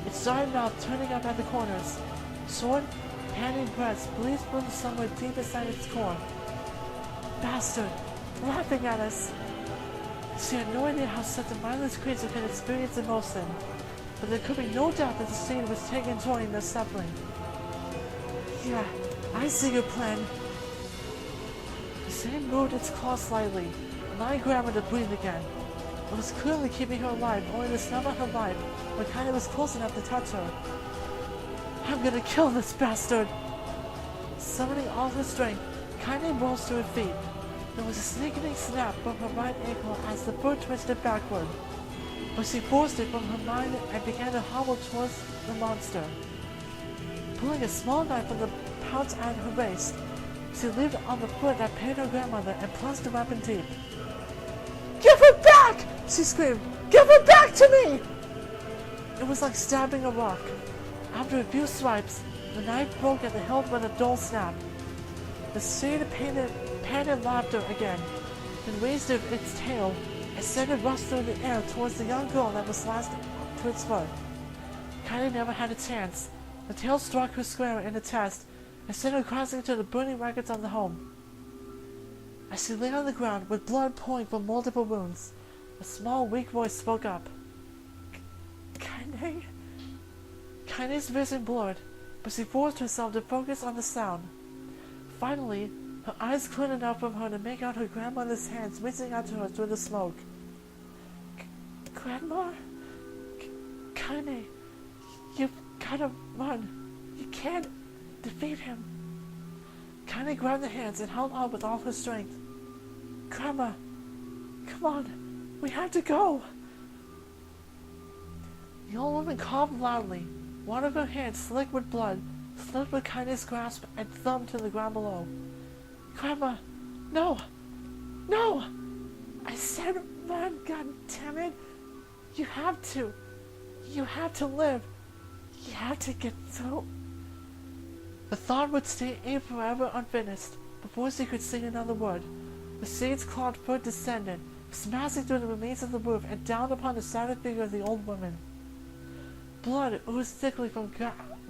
its giant mouth turning up at the corners. Short, panting breaths breathed from somewhere deep inside its core. Bastard! Laughing at us! She had no idea how such a mindless creature could experience emotion, but there could be no doubt that the shade was taking joy in their suffering. Yeah, I see your plan. The shade moved its claw slightly, allowing Grandma to breathe again. It was clearly keeping her alive, only to snub at her life when Kaine was close enough to touch her. I'm gonna kill this bastard! Summoning all her strength, Kaine rose to her feet. There was a sickening snap from her right ankle as the foot twisted backward, but she forced it from her mind and began to hobble towards the monster. Pulling a small knife from the pouch at her waist, she leaped on the foot that pinned her grandmother and plunged the weapon deep. Give her back! She screamed. Give her back to me! It was like stabbing a rock. After a few swipes, the knife broke at the hilt with a dull snap. The shade panted laughter again, then raised its tail and sent it rush through the air towards the young girl that was lashed to its foot. Kaine never had a chance. The tail struck her square in the chest and sent her crashing into the burning wreckage of the home. As she lay on the ground with blood pouring from multiple wounds, a small, weak voice spoke up. Kaine? Kaine's vision blurred, but she forced herself to focus on the sound. Finally, her eyes cleared enough from her to make out her grandmother's hands reaching out to her through the smoke. Grandma? Kaine, you've gotta run. You can't defeat him. Kaine grabbed the hands and held on with all her strength. Grandma, come on, we have to go. The old woman coughed loudly. One of her hands, slick with blood, slipped with Kaine's grasp and thumped to the ground below. Grandma, no! No! I said run, god damn it! You have to! You have to live! You have to get through! The thought would stay aimed forever unfinished, before she could sing another word. The shade's clawed foot descended, smashing through the remains of the roof and down upon the shattered figure of the old woman. Blood oozed thickly from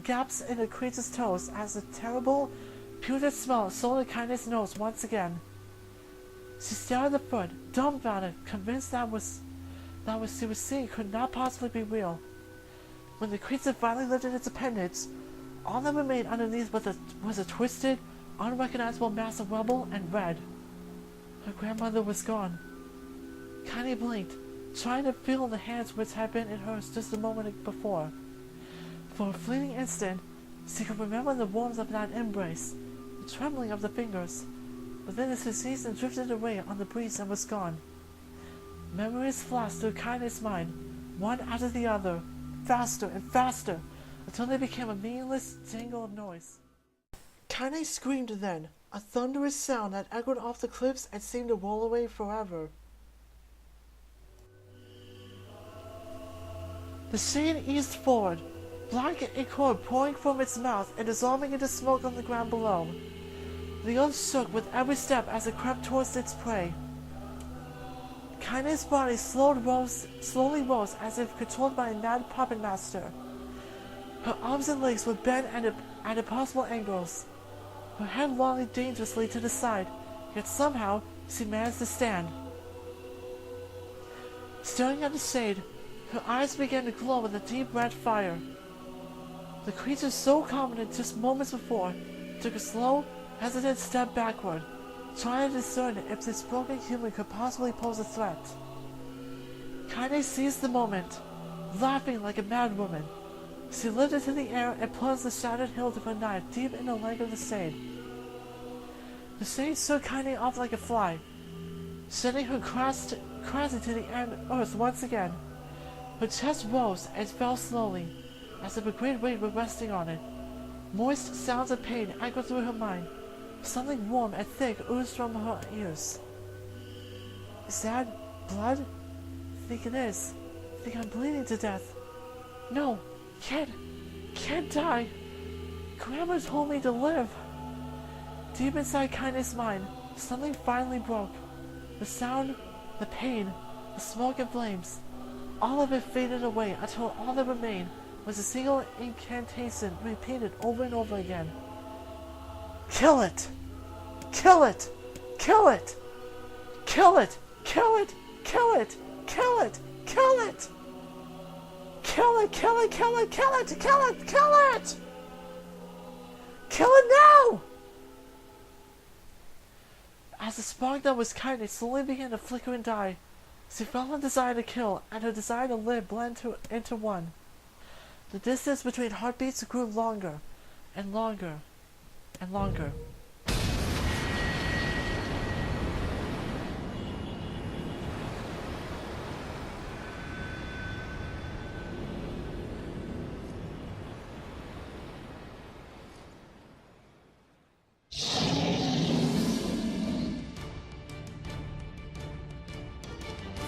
gaps in the creature's toes as the terrible, putrid smell assaulted Kaine's nose once again. She stared at the foot, dumbfounded, convinced that what she was seeing could not possibly be real. When the creature finally lifted its appendage, all that remained underneath was a twisted, unrecognizable mass of rubble and red. Her grandmother was gone. Kaine blinked, trying to feel the hands which had been in hers just a moment before. For a fleeting instant, She could remember the warmth of that embrace, the trembling of the fingers, but then as her season drifted away on the breeze and was gone. Memories flashed through Kaine's mind, one after the other, faster and faster, until they became a meaningless jangle of noise. Kaine screamed then, a thunderous sound that echoed off the cliffs and seemed to roll away forever. The shade eased forward, black ichor pouring from its mouth and dissolving into smoke on the ground below. The earth shook with every step as it crept towards its prey. Kaine's body slowly rose as if controlled by a mad puppet master. Her arms and legs were bent at impossible angles. Her head lolling dangerously to the side, yet somehow she managed to stand. Staring at the shade, her eyes began to glow with a deep red fire. The creature so confident just moments before took a slow, hesitant step backward, trying to discern if this broken human could possibly pose a threat. Kaine seized the moment, laughing like a madwoman. She lifted to the air and plunged the shattered hilt of her knife deep in the leg of the shade. The shade shook Kaine off like a fly, sending her crashing to the earth once again. Her chest rose and fell slowly, as if a great weight were resting on it. Moist sounds of pain echoed through her mind. Something warm and thick oozed from her ears. Is that blood? I think it is. I think I'm bleeding to death. No, can't die. Grandma told me to live. Deep inside Kaine's mind, something finally broke. The sound, the pain, the smoke and flames. All of it faded away until all that remained was a single incantation repeated over and over again. Kill it! Kill it! Kill it! Kill it! Kill it! Kill it! Kill it! Kill it! Kill it! Kill it! Kill it! Kill it! Kill it! Kill it! Kill it now! As the spark that was Kaine slowly began to flicker and die, she felt her desire to kill and her desire to live blend into one. The distance between heartbeats grew longer and longer and longer.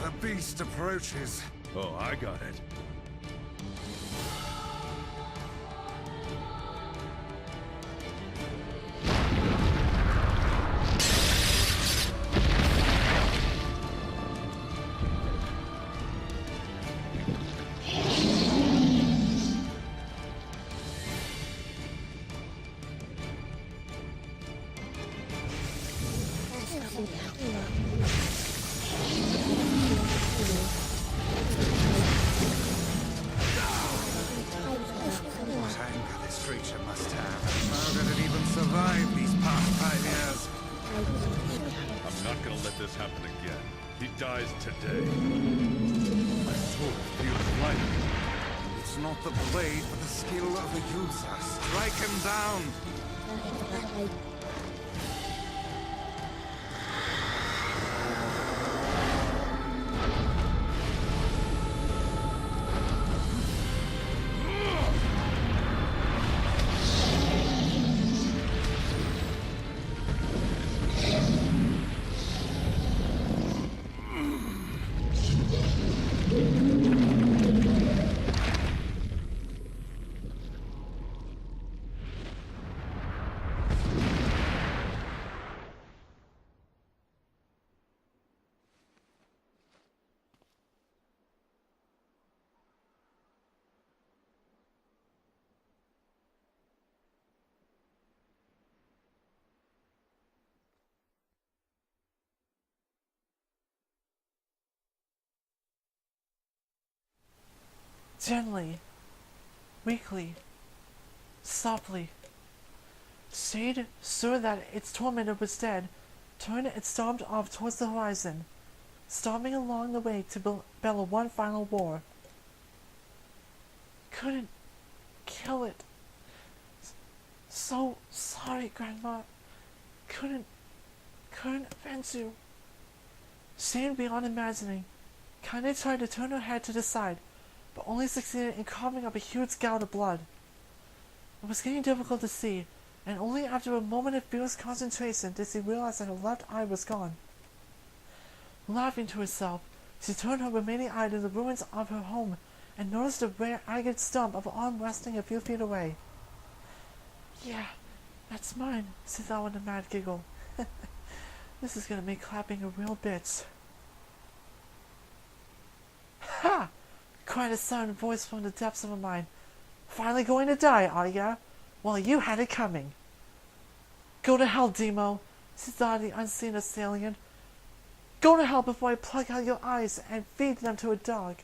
The beast approaches. Oh, I got it. What anger this creature must have. How did it even survive these past 5 years? I'm not gonna let this happen again. He dies today. My sword feels light. It's not the blade, but the skill of the user. Strike him down! Gently, weakly, softly, Shade, sure that its tormentor was dead, turned and stomped off towards the horizon, stomping along the way to bellow one final war. Couldn't kill it. Grandma couldn't avenge you. Shamed beyond imagining, Kaine tried to turn her head to the side, but only succeeded in coughing up a huge gout of blood. It was getting difficult to see, and only after a moment of fierce concentration did she realize that her left eye was gone. Laughing to herself, she turned her remaining eye to the ruins of her home and noticed a rare agate stump of an arm resting a few feet away. Yeah, that's mine, she thought with a mad giggle. This is gonna make clapping a real bitch. Ha! Cried a sudden voice from the depths of her mind. Finally going to die, are ya? Well, you had it coming. Go to hell, Demo, she thought of the unseen assailant. Go to hell before I pluck out your eyes and feed them to a dog.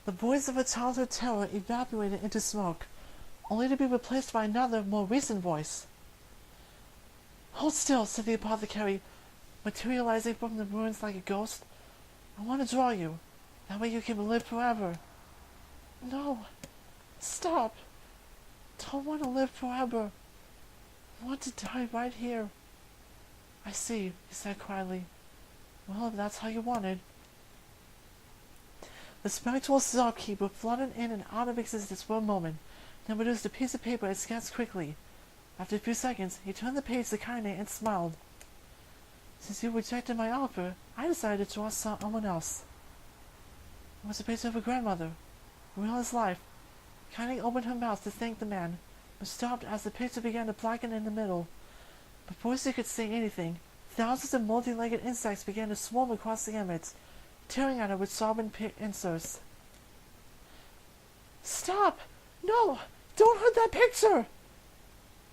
The voice of her childhood terror evaporated into smoke, only to be replaced by another, more recent voice. Hold still, said the apothecary, materializing from the ruins like a ghost. I want to draw you. That way you can live forever. No. Stop. Don't want to live forever. I want to die right here. I see, he said quietly. Well, if that's how you wanted. The spiritual shopkeeper flooded in and out of existence for a moment, then produced a piece of paper and sketched quickly. After a few seconds, he turned the page to Kaine and smiled. Since you rejected my offer, I decided to draw someone else. It was a picture of her grandmother, real as life. Kaine opened her mouth to thank the man, but stopped as the picture began to blacken in the middle. Before she could say anything, thousands of multi-legged insects began to swarm across the image, tearing at her with sharpened inserts. Stop! No! Don't hurt that picture!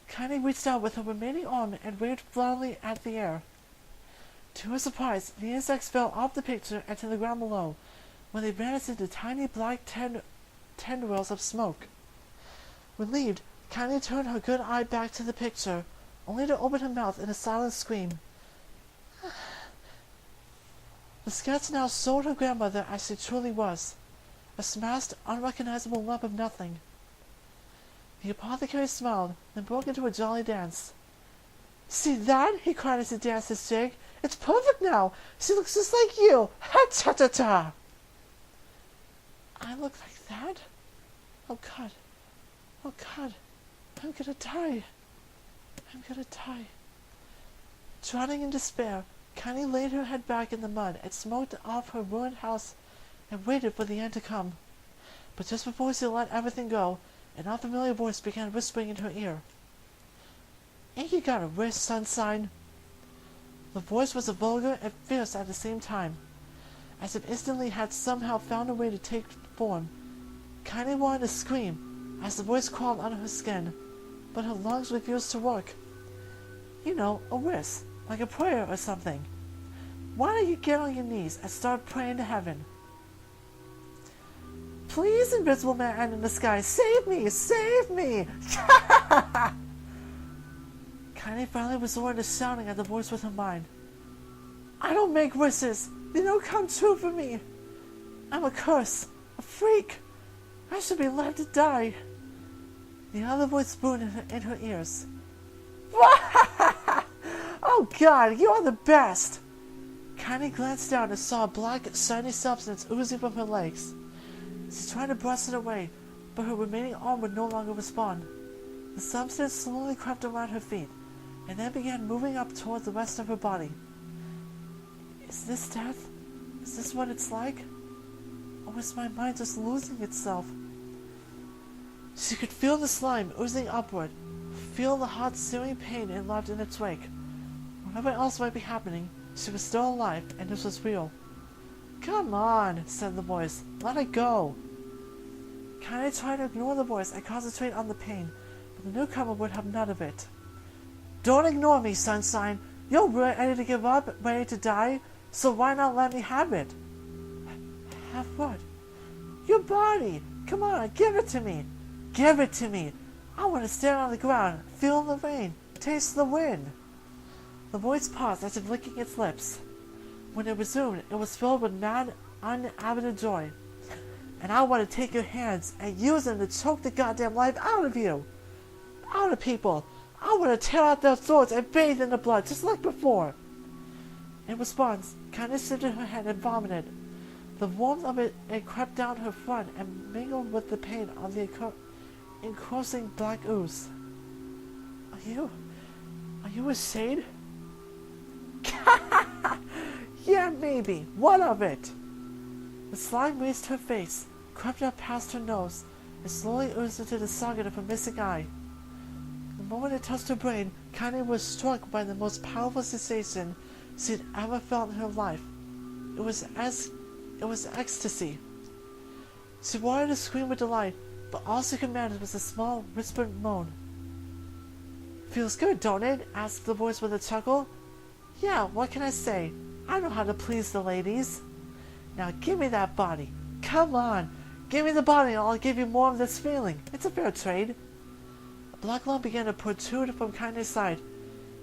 Kaine reached out with her remaining arm and waved wildly at the air. To her surprise, the insects fell off the picture and to the ground below, where they vanished into tiny black tendrils of smoke. Relieved, Kaine turned her good eye back to the picture, only to open her mouth in a silent scream. The sketch now showed her grandmother as she truly was, a smashed, unrecognizable lump of nothing. The apothecary smiled, then broke into a jolly dance. See that? He cried as he danced his jig. It's perfect now! She looks just like you! Ha-ta-ta-ta! I look like that? Oh God. Oh God. I'm gonna die. I'm gonna die. Drowning in despair, Kanyi laid her head back in the mud and smoked off her ruined house and waited for the end to come. But just before she let everything go, an unfamiliar voice began whispering in her ear. Ain't you got a wrist, Sunshine? The voice was vulgar and fierce at the same time, as if instantly had somehow found a way to take form. Kaine wanted to scream as the voice crawled under her skin, but her lungs refused to work. You know, a wish, like a prayer or something. Why don't you get on your knees and start praying to heaven? Please, invisible man in the sky, save me! Save me! Kaine finally resorted to shouting at the voice with her mind. I don't make wishes. They don't come true for me. I'm a curse. A freak. I should be left to die. The other voice boomed in her ears. Oh God, you are the best! Kaine glanced down and saw a black, shiny substance oozing from her legs. She tried to brush it away, but her remaining arm would no longer respond. The substance slowly crept around her feet, and then began moving up toward the rest of her body. Is this death? Is this what it's like? Or is my mind just losing itself? She could feel the slime oozing upward, feel the hot, searing pain it left in its wake. Whatever else might be happening, she was still alive, and this was real. Come on, said the voice. Let it go. Kaine tried to ignore the voice and concentrate on the pain, but the newcomer would have none of it. Don't ignore me, Sunshine. You're ready to give up, ready to die, so why not let me have it? Have what? Your body! Come on, give it to me! Give it to me! I want to stand on the ground, feel the rain, taste the wind. The voice paused as if licking its lips. When it resumed, it was filled with mad, uninhabited joy. And I want to take your hands and use them to choke the goddamn life out of you! Out of people! I want to tear out their throats and bathe in the blood, just like before. In response, Kaine lifted her head and vomited. The warmth of it crept down her front and mingled with the pain of the encroaching black ooze. Are you a shade? Yeah, maybe. What of it? The slime raised her face, crept up past her nose, and slowly oozed into the socket of her missing eye. The moment it touched her brain, Kaine was struck by the most powerful sensation she had ever felt in her life. It was ecstasy. She wanted to scream with delight, but all she could manage was a small, whispered moan. "Feels good, don't it?" asked the voice with a chuckle. "Yeah, what can I say? I know how to please the ladies. Now give me that body. Come on, give me the body and I'll give you more of this feeling. It's a fair trade." A black lump began to protrude from Kaine's side.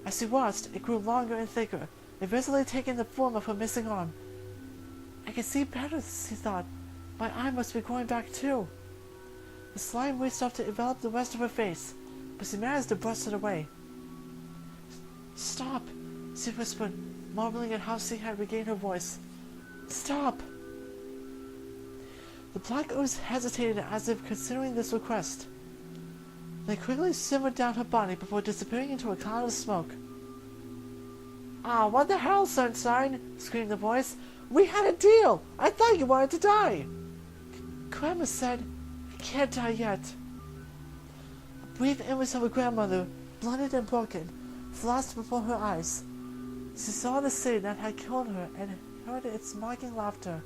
As she watched, it grew longer and thicker, eventually taking the form of her missing arm. "I can see better," she thought. "My eye must be growing back too." The slime reached up to envelop the rest of her face, but she managed to brush it away. "Stop," she whispered, marveling at how she had regained her voice. "Stop." The black ooze hesitated as if considering this request. They quickly simmered down her body before disappearing into a cloud of smoke. "Ah, what the hell, Sunshine?" screamed the voice. "We had a deal! I thought you wanted to die!" Grandma said, "I can't die yet." A brief image of her grandmother, blunted and broken, flashed before her eyes. She saw the scene that had killed her and heard its mocking laughter.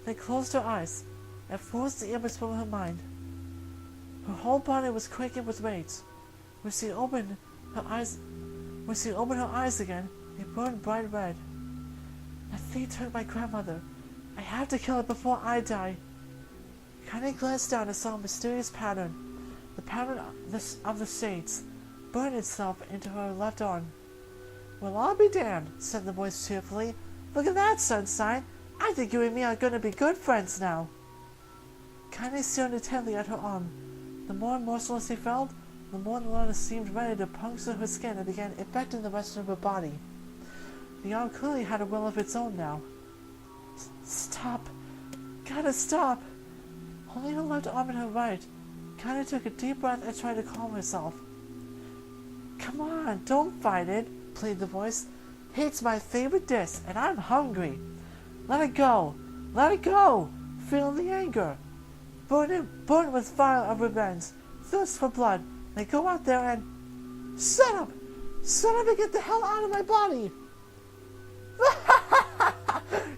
Then closed her eyes and forced the image from her mind. Her whole body was quaking with rage. When she opened her eyes again, they burned bright red. "That thing took my grandmother. I have to kill it before I die." Kaine glanced down and saw a mysterious pattern. The pattern of the shades burned itself into her left arm. "Well, I'll be damned," said the voice cheerfully. "Look at that, Sunshine. I think you and me are going to be good friends now." Kaine stared intently at her arm. The more motionless she felt, the more the Lunar seemed ready to puncture her skin and began infecting the rest of her body. The arm clearly had a will of its own now. "Stop. Gotta stop." Holding her left arm in her right, Kaine took a deep breath and tried to calm herself. "Come on, don't fight it," pleaded the voice. "It's my favorite dish, and I'm hungry. Let it go. Let it go. Feel the anger. Burn with fire of revenge. Thirst for blood. Then go out there and... Shut up! Shut up and get the hell out of my body!"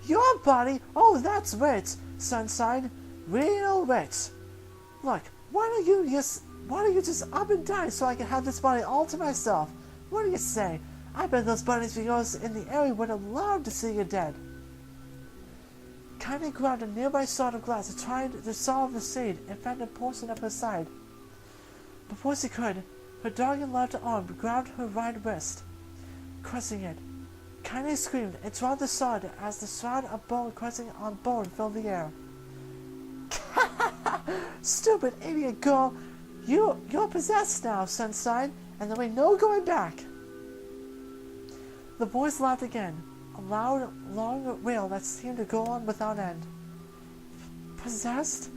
"Your body? Oh, that's rich, Sunshine. Real rich. Look, why don't you just up and die so I can have this body all to myself? What do you say? I bet those bunnies of yours in the area would have loved to see you dead." Kaine grabbed a nearby shard of glass and tried to solve the shade and found a portion up her side. Before she could, her dogged left arm grabbed her right wrist, crushing it. Kaine screamed and dropped the shard as the shroud of bone crushing on bone filled the air. "Stupid idiot girl! You're possessed now, Sunshine, and there ain't no going back." The voice laughed again, a loud, long wail that seemed to go on without end. "Possessed?"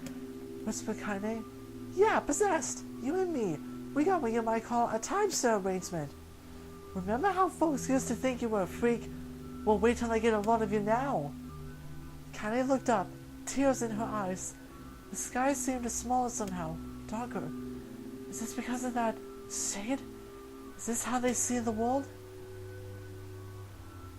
whispered Kaine. "Yeah, possessed. You and me. We got what you might call a timeshare arrangement. Remember how folks used to think you were a freak? Well, wait till I get a load of you now." Kaine looked up, tears in her eyes. The sky seemed smaller somehow, darker. Is this because of that shade? Is this how they see the world?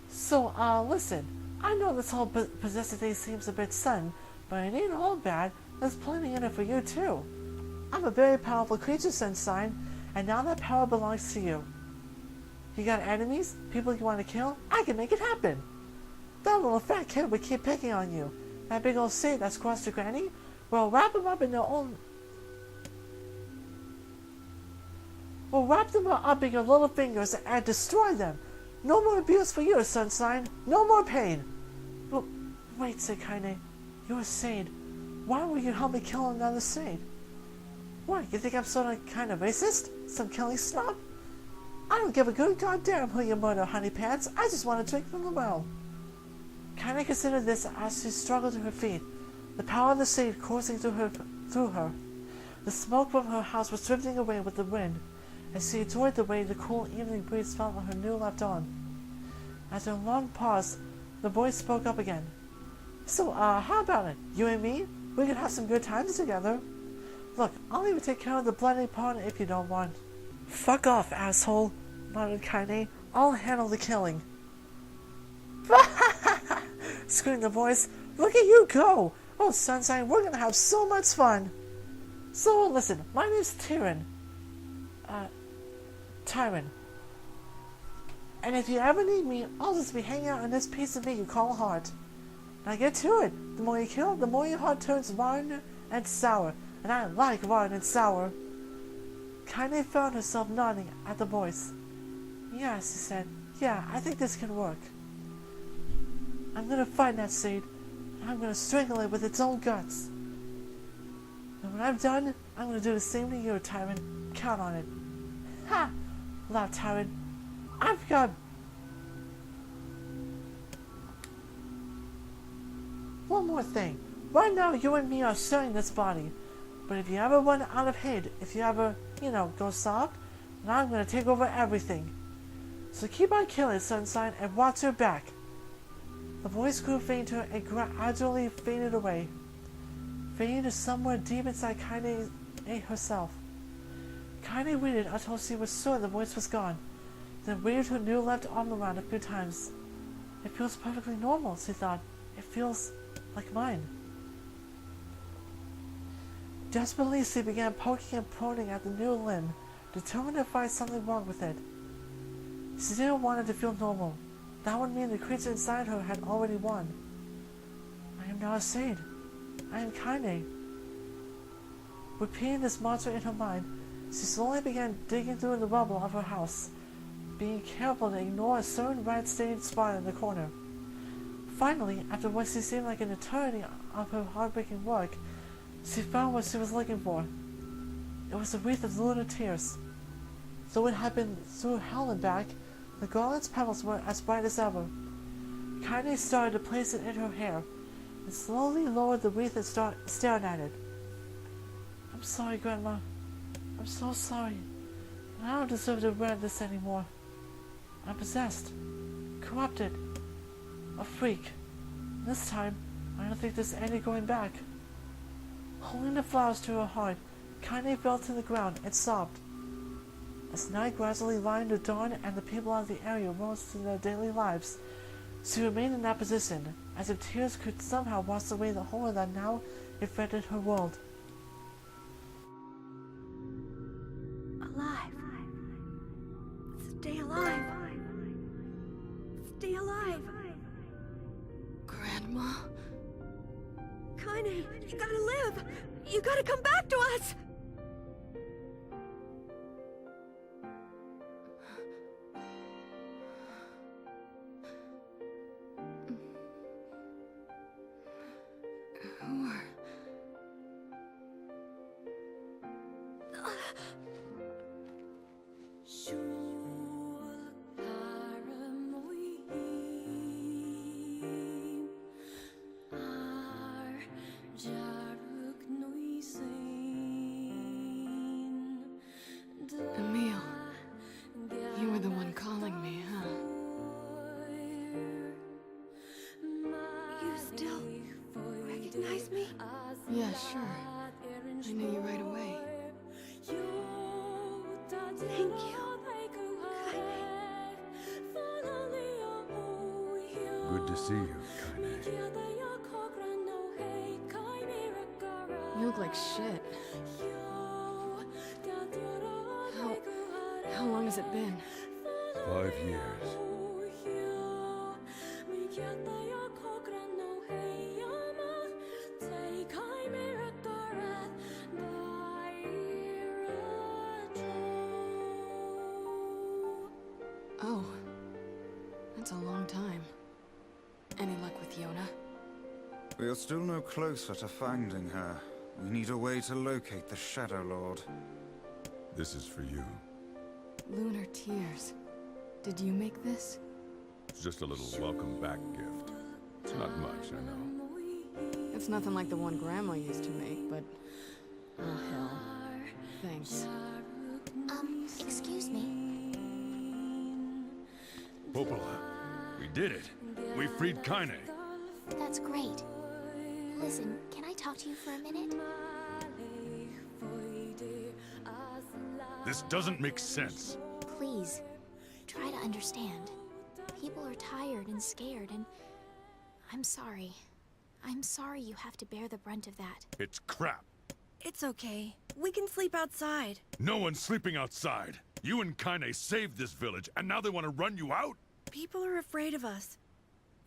"So, listen, I know this whole possessive thing seems a bit sudden, but it ain't all bad. There's plenty in it for you, too. I'm a very powerful creature, Sunshine, and now that power belongs to you. You got enemies? People you want to kill? I can make it happen. That little fat kid would keep picking on you. That big old shade that's crossed your granny? Well, wrap them up in their own... Well, wrap them up in your little fingers and destroy them. No more abuse for you, Sunshine. No more pain." "Well, wait," said Kaine. "You're a shade. Why will you help me kill another shade?" "What, you think I'm sort of kind of racist? Some killing snob?" I don't give a good goddamn who you murder, honey pants. I just want to drink from the well. Kaine considered this as she struggled to her feet, the power of the shade coursing through her. The smoke from her house was drifting away with the wind, and she enjoyed the way the cool evening breeze felt on her new left arm. After a long pause, the boy spoke up again. So, how about it? You and me? We could have some good times together. Look, I'll even take care of the bloody part if you don't want. Fuck off, asshole, muttered Kaine. I'll handle the killing. Screamed the voice. Look at you go! Oh, sunshine, we're gonna have so much fun. So, listen, my name's Tyron. And if you ever need me, I'll just be hanging out in this piece of meat you call a heart. Now get to it. The more you kill, the more your heart turns rotten and sour. And I like rotten and sour. Kaine found herself nodding at the voice. Yeah, she said. Yeah, I think this can work. I'm gonna find that shade, and I'm gonna strangle it with its own guts. And when I'm done, I'm gonna do the same to you, Tyron. Count on it. Ha! Laughed Tyron. I've got... One more thing. Right now, you and me are sharing this body. But if you ever run out of hate, if you ever, go soft, then I'm gonna take over everything. So keep on killing, Sunshine, and watch your back. The voice grew fainter and gradually faded away, fading to somewhere deep inside Kaine herself. Kaine waited until she was sure the voice was gone, then waved her new left arm around a few times. It feels perfectly normal, she thought. It feels like mine. Desperately, she began poking and prodding at the new limb, determined to find something wrong with it. She didn't want it to feel normal. That would mean the creature inside her had already won. I am now a shade. I am Kaine. Repeating this mantra in her mind, she slowly began digging through the rubble of her house, being careful to ignore a certain red-stained spot in the corner. Finally, after what seemed like an eternity of her heartbreaking work, she found what she was looking for. It was a wreath of lunar tears. Though it had been through hell and back, the garland's petals were as bright as ever. Kaine started to place it in her hair, and slowly lowered the wreath and stared at it. I'm sorry, Grandma. I'm so sorry. I don't deserve to wear this anymore. I'm possessed. Corrupted. A freak. This time, I don't think there's any going back. Holding the flowers to her heart, Kaine fell to the ground and sobbed. As night gradually lined the dawn and the people of the area rose to their daily lives, she remained in that position, as if tears could somehow wash away the horror that now infected her world. Alive. Stay alive. Stay alive. Grandma? Kaine, you gotta live. You gotta come back to us. Who are... Emil, you were the one calling me, huh? You still recognize me? Yeah, sure. I knew you right away. Thank you. Good to see you, Kaine. You look like shit. How long has it been? 5 years. Oh, that's a long time. Any luck with Yona? We are still no closer to finding her. We need a way to locate the Shadow Lord. This is for you. Lunar tears. Did you make this? It's just a little welcome back gift. It's not much, I know. It's nothing like the one Grandma used to make, but... oh, hell. Thanks. Excuse me. Popola, we did it. We freed Kaine. That's great. Listen, can I talk to you for a minute? This doesn't make sense. Please, try to understand. People are tired and scared, and I'm sorry. I'm sorry you have to bear the brunt of that. It's crap. It's okay. We can sleep outside. No one's sleeping outside. You and Kaine saved this village, and now they want to run you out? People are afraid of us.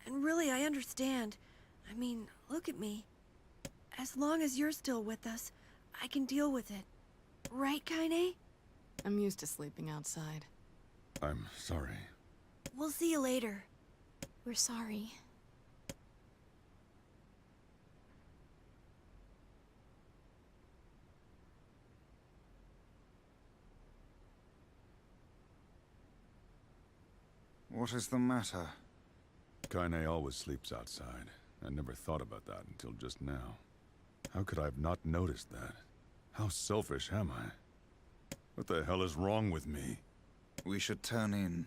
And really, I understand. I mean, look at me. As long as you're still with us, I can deal with it. Right, Kaine? I'm used to sleeping outside. I'm sorry. We'll see you later. We're sorry. What is the matter? Kaine always sleeps outside. I never thought about that until just now. How could I have not noticed that? How selfish am I? What the hell is wrong with me? We should turn in.